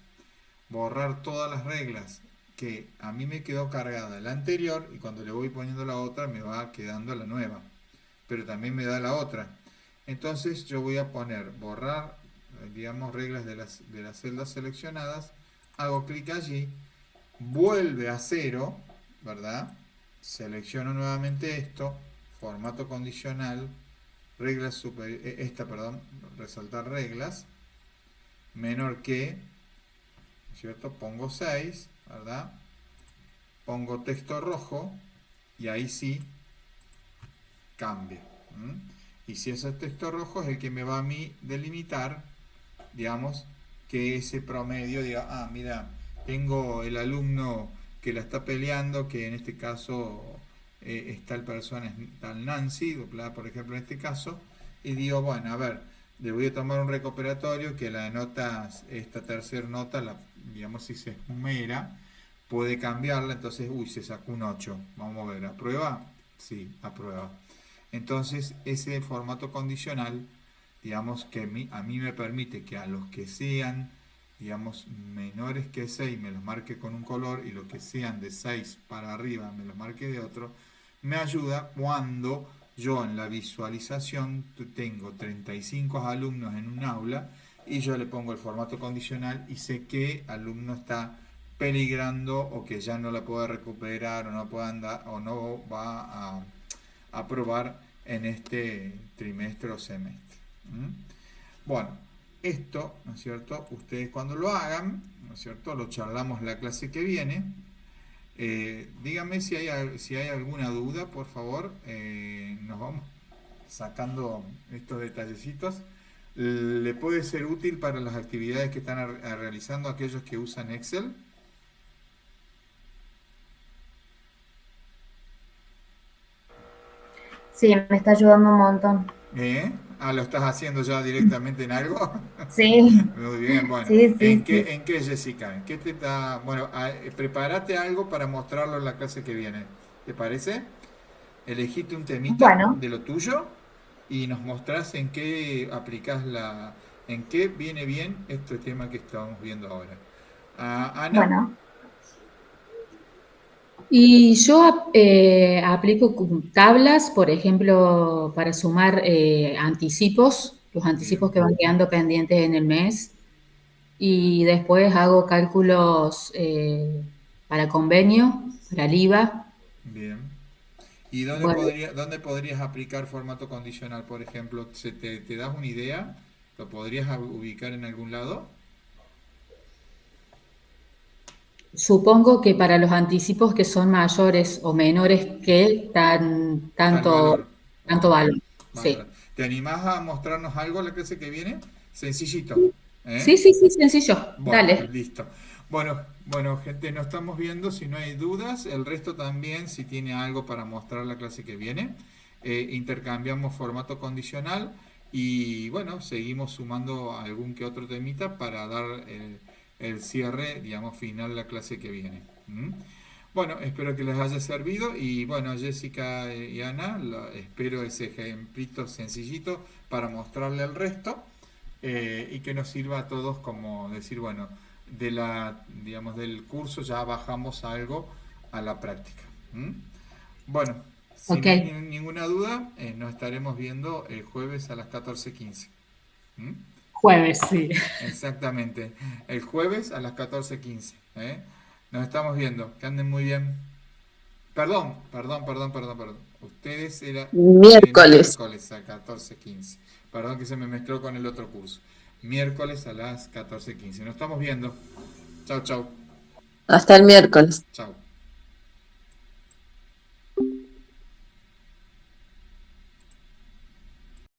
Borrar todas las reglas que a mí me quedó cargada la anterior, y cuando le voy poniendo la otra me va quedando la nueva, pero también me da la otra. Entonces yo voy a poner borrar, digamos, reglas de las celdas seleccionadas, hago clic allí, vuelve a 0, ¿verdad? Selecciono nuevamente esto, formato condicional, reglas resaltar reglas, menor que, ¿cierto? Pongo 6, ¿verdad? Pongo texto rojo y ahí sí cambia. Y si ese texto rojo es el que me va a mí delimitar, digamos, que ese promedio diga, mira, tengo el alumno que la está peleando, que en este caso es tal persona, es tal Nancy, por ejemplo en este caso, y digo, bueno, a ver, le voy a tomar un recuperatorio que la nota, esta tercera nota, digamos, si se esmera, puede cambiarla, entonces, se sacó un 8, vamos a ver, ¿aprueba? Sí, aprueba. Entonces, ese formato condicional, digamos, que a mí me permite que a los que sean, digamos, menores que 6 me los marque con un color, y los que sean de 6 para arriba me los marque de otro, me ayuda cuando yo en la visualización tengo 35 alumnos en un aula y yo le pongo el formato condicional y sé qué alumno está peligrando o que ya no la puede recuperar o no puede andar o no va a aprobar en este trimestre o semestre. ¿Mm? Bueno, esto, ¿no es cierto? Ustedes cuando lo hagan, ¿no es cierto? Lo charlamos la clase que viene. Díganme si hay alguna duda, por favor. Nos vamos sacando estos detallecitos. ¿Le puede ser útil para las actividades que están realizando aquellos que usan Excel? Sí, me está ayudando un montón. ¿Lo estás haciendo ya directamente en algo? Sí, Muy bien, bueno. sí, sí, sí. En qué, Jessica? ¿En qué te está...? Bueno, prepárate algo para mostrarlo en la clase que viene. ¿Te parece? Elegiste un temita Bueno, de lo tuyo y nos mostrás en qué aplicás en qué viene bien este tema que estamos viendo ahora. Ana, bueno, Y yo aplico tablas, por ejemplo, para sumar anticipos, los anticipos bien, que van quedando pendientes en el mes, y después hago cálculos para convenio, para el IVA. bien. ¿Y Bueno, dónde podrías aplicar formato condicional, por ejemplo? ¿Te das una idea? ¿Lo podrías ubicar en algún lado? supongo que para los anticipos que son mayores o menores que Tal valor. tanto Ajá. valor. Bárbaro. Sí. ¿Te animás a mostrarnos algo la clase que viene? Sencillito. ¿Eh? Sí, sí, sí, sencillo. Bueno, Dale. listo. Bueno, gente, nos estamos viendo. Si no hay dudas, el resto también, si tiene algo para mostrar la clase que viene, intercambiamos formato condicional y bueno, seguimos sumando algún que otro temita para dar el cierre, digamos, final la clase que viene. ¿Mm? Bueno, espero que les haya servido y bueno, Jessica y Ana, espero ese ejemplito sencillito para mostrarle el resto y que nos sirva a todos como decir, bueno, digamos, del curso ya bajamos algo a la práctica. ¿Mm? Bueno, si Ok. no hay ninguna duda, nos estaremos viendo el jueves a las 14:15. ¿Mm? Jueves, sí. Exactamente, el jueves a las 14:15. Nos estamos viendo, que anden muy bien. Perdón. Ustedes era Miércoles. miércoles a 14:15. Perdón que se me mezcló con el otro curso. Miércoles a las 14:15. Nos estamos viendo. Chau, chau. Hasta el miércoles. Chau.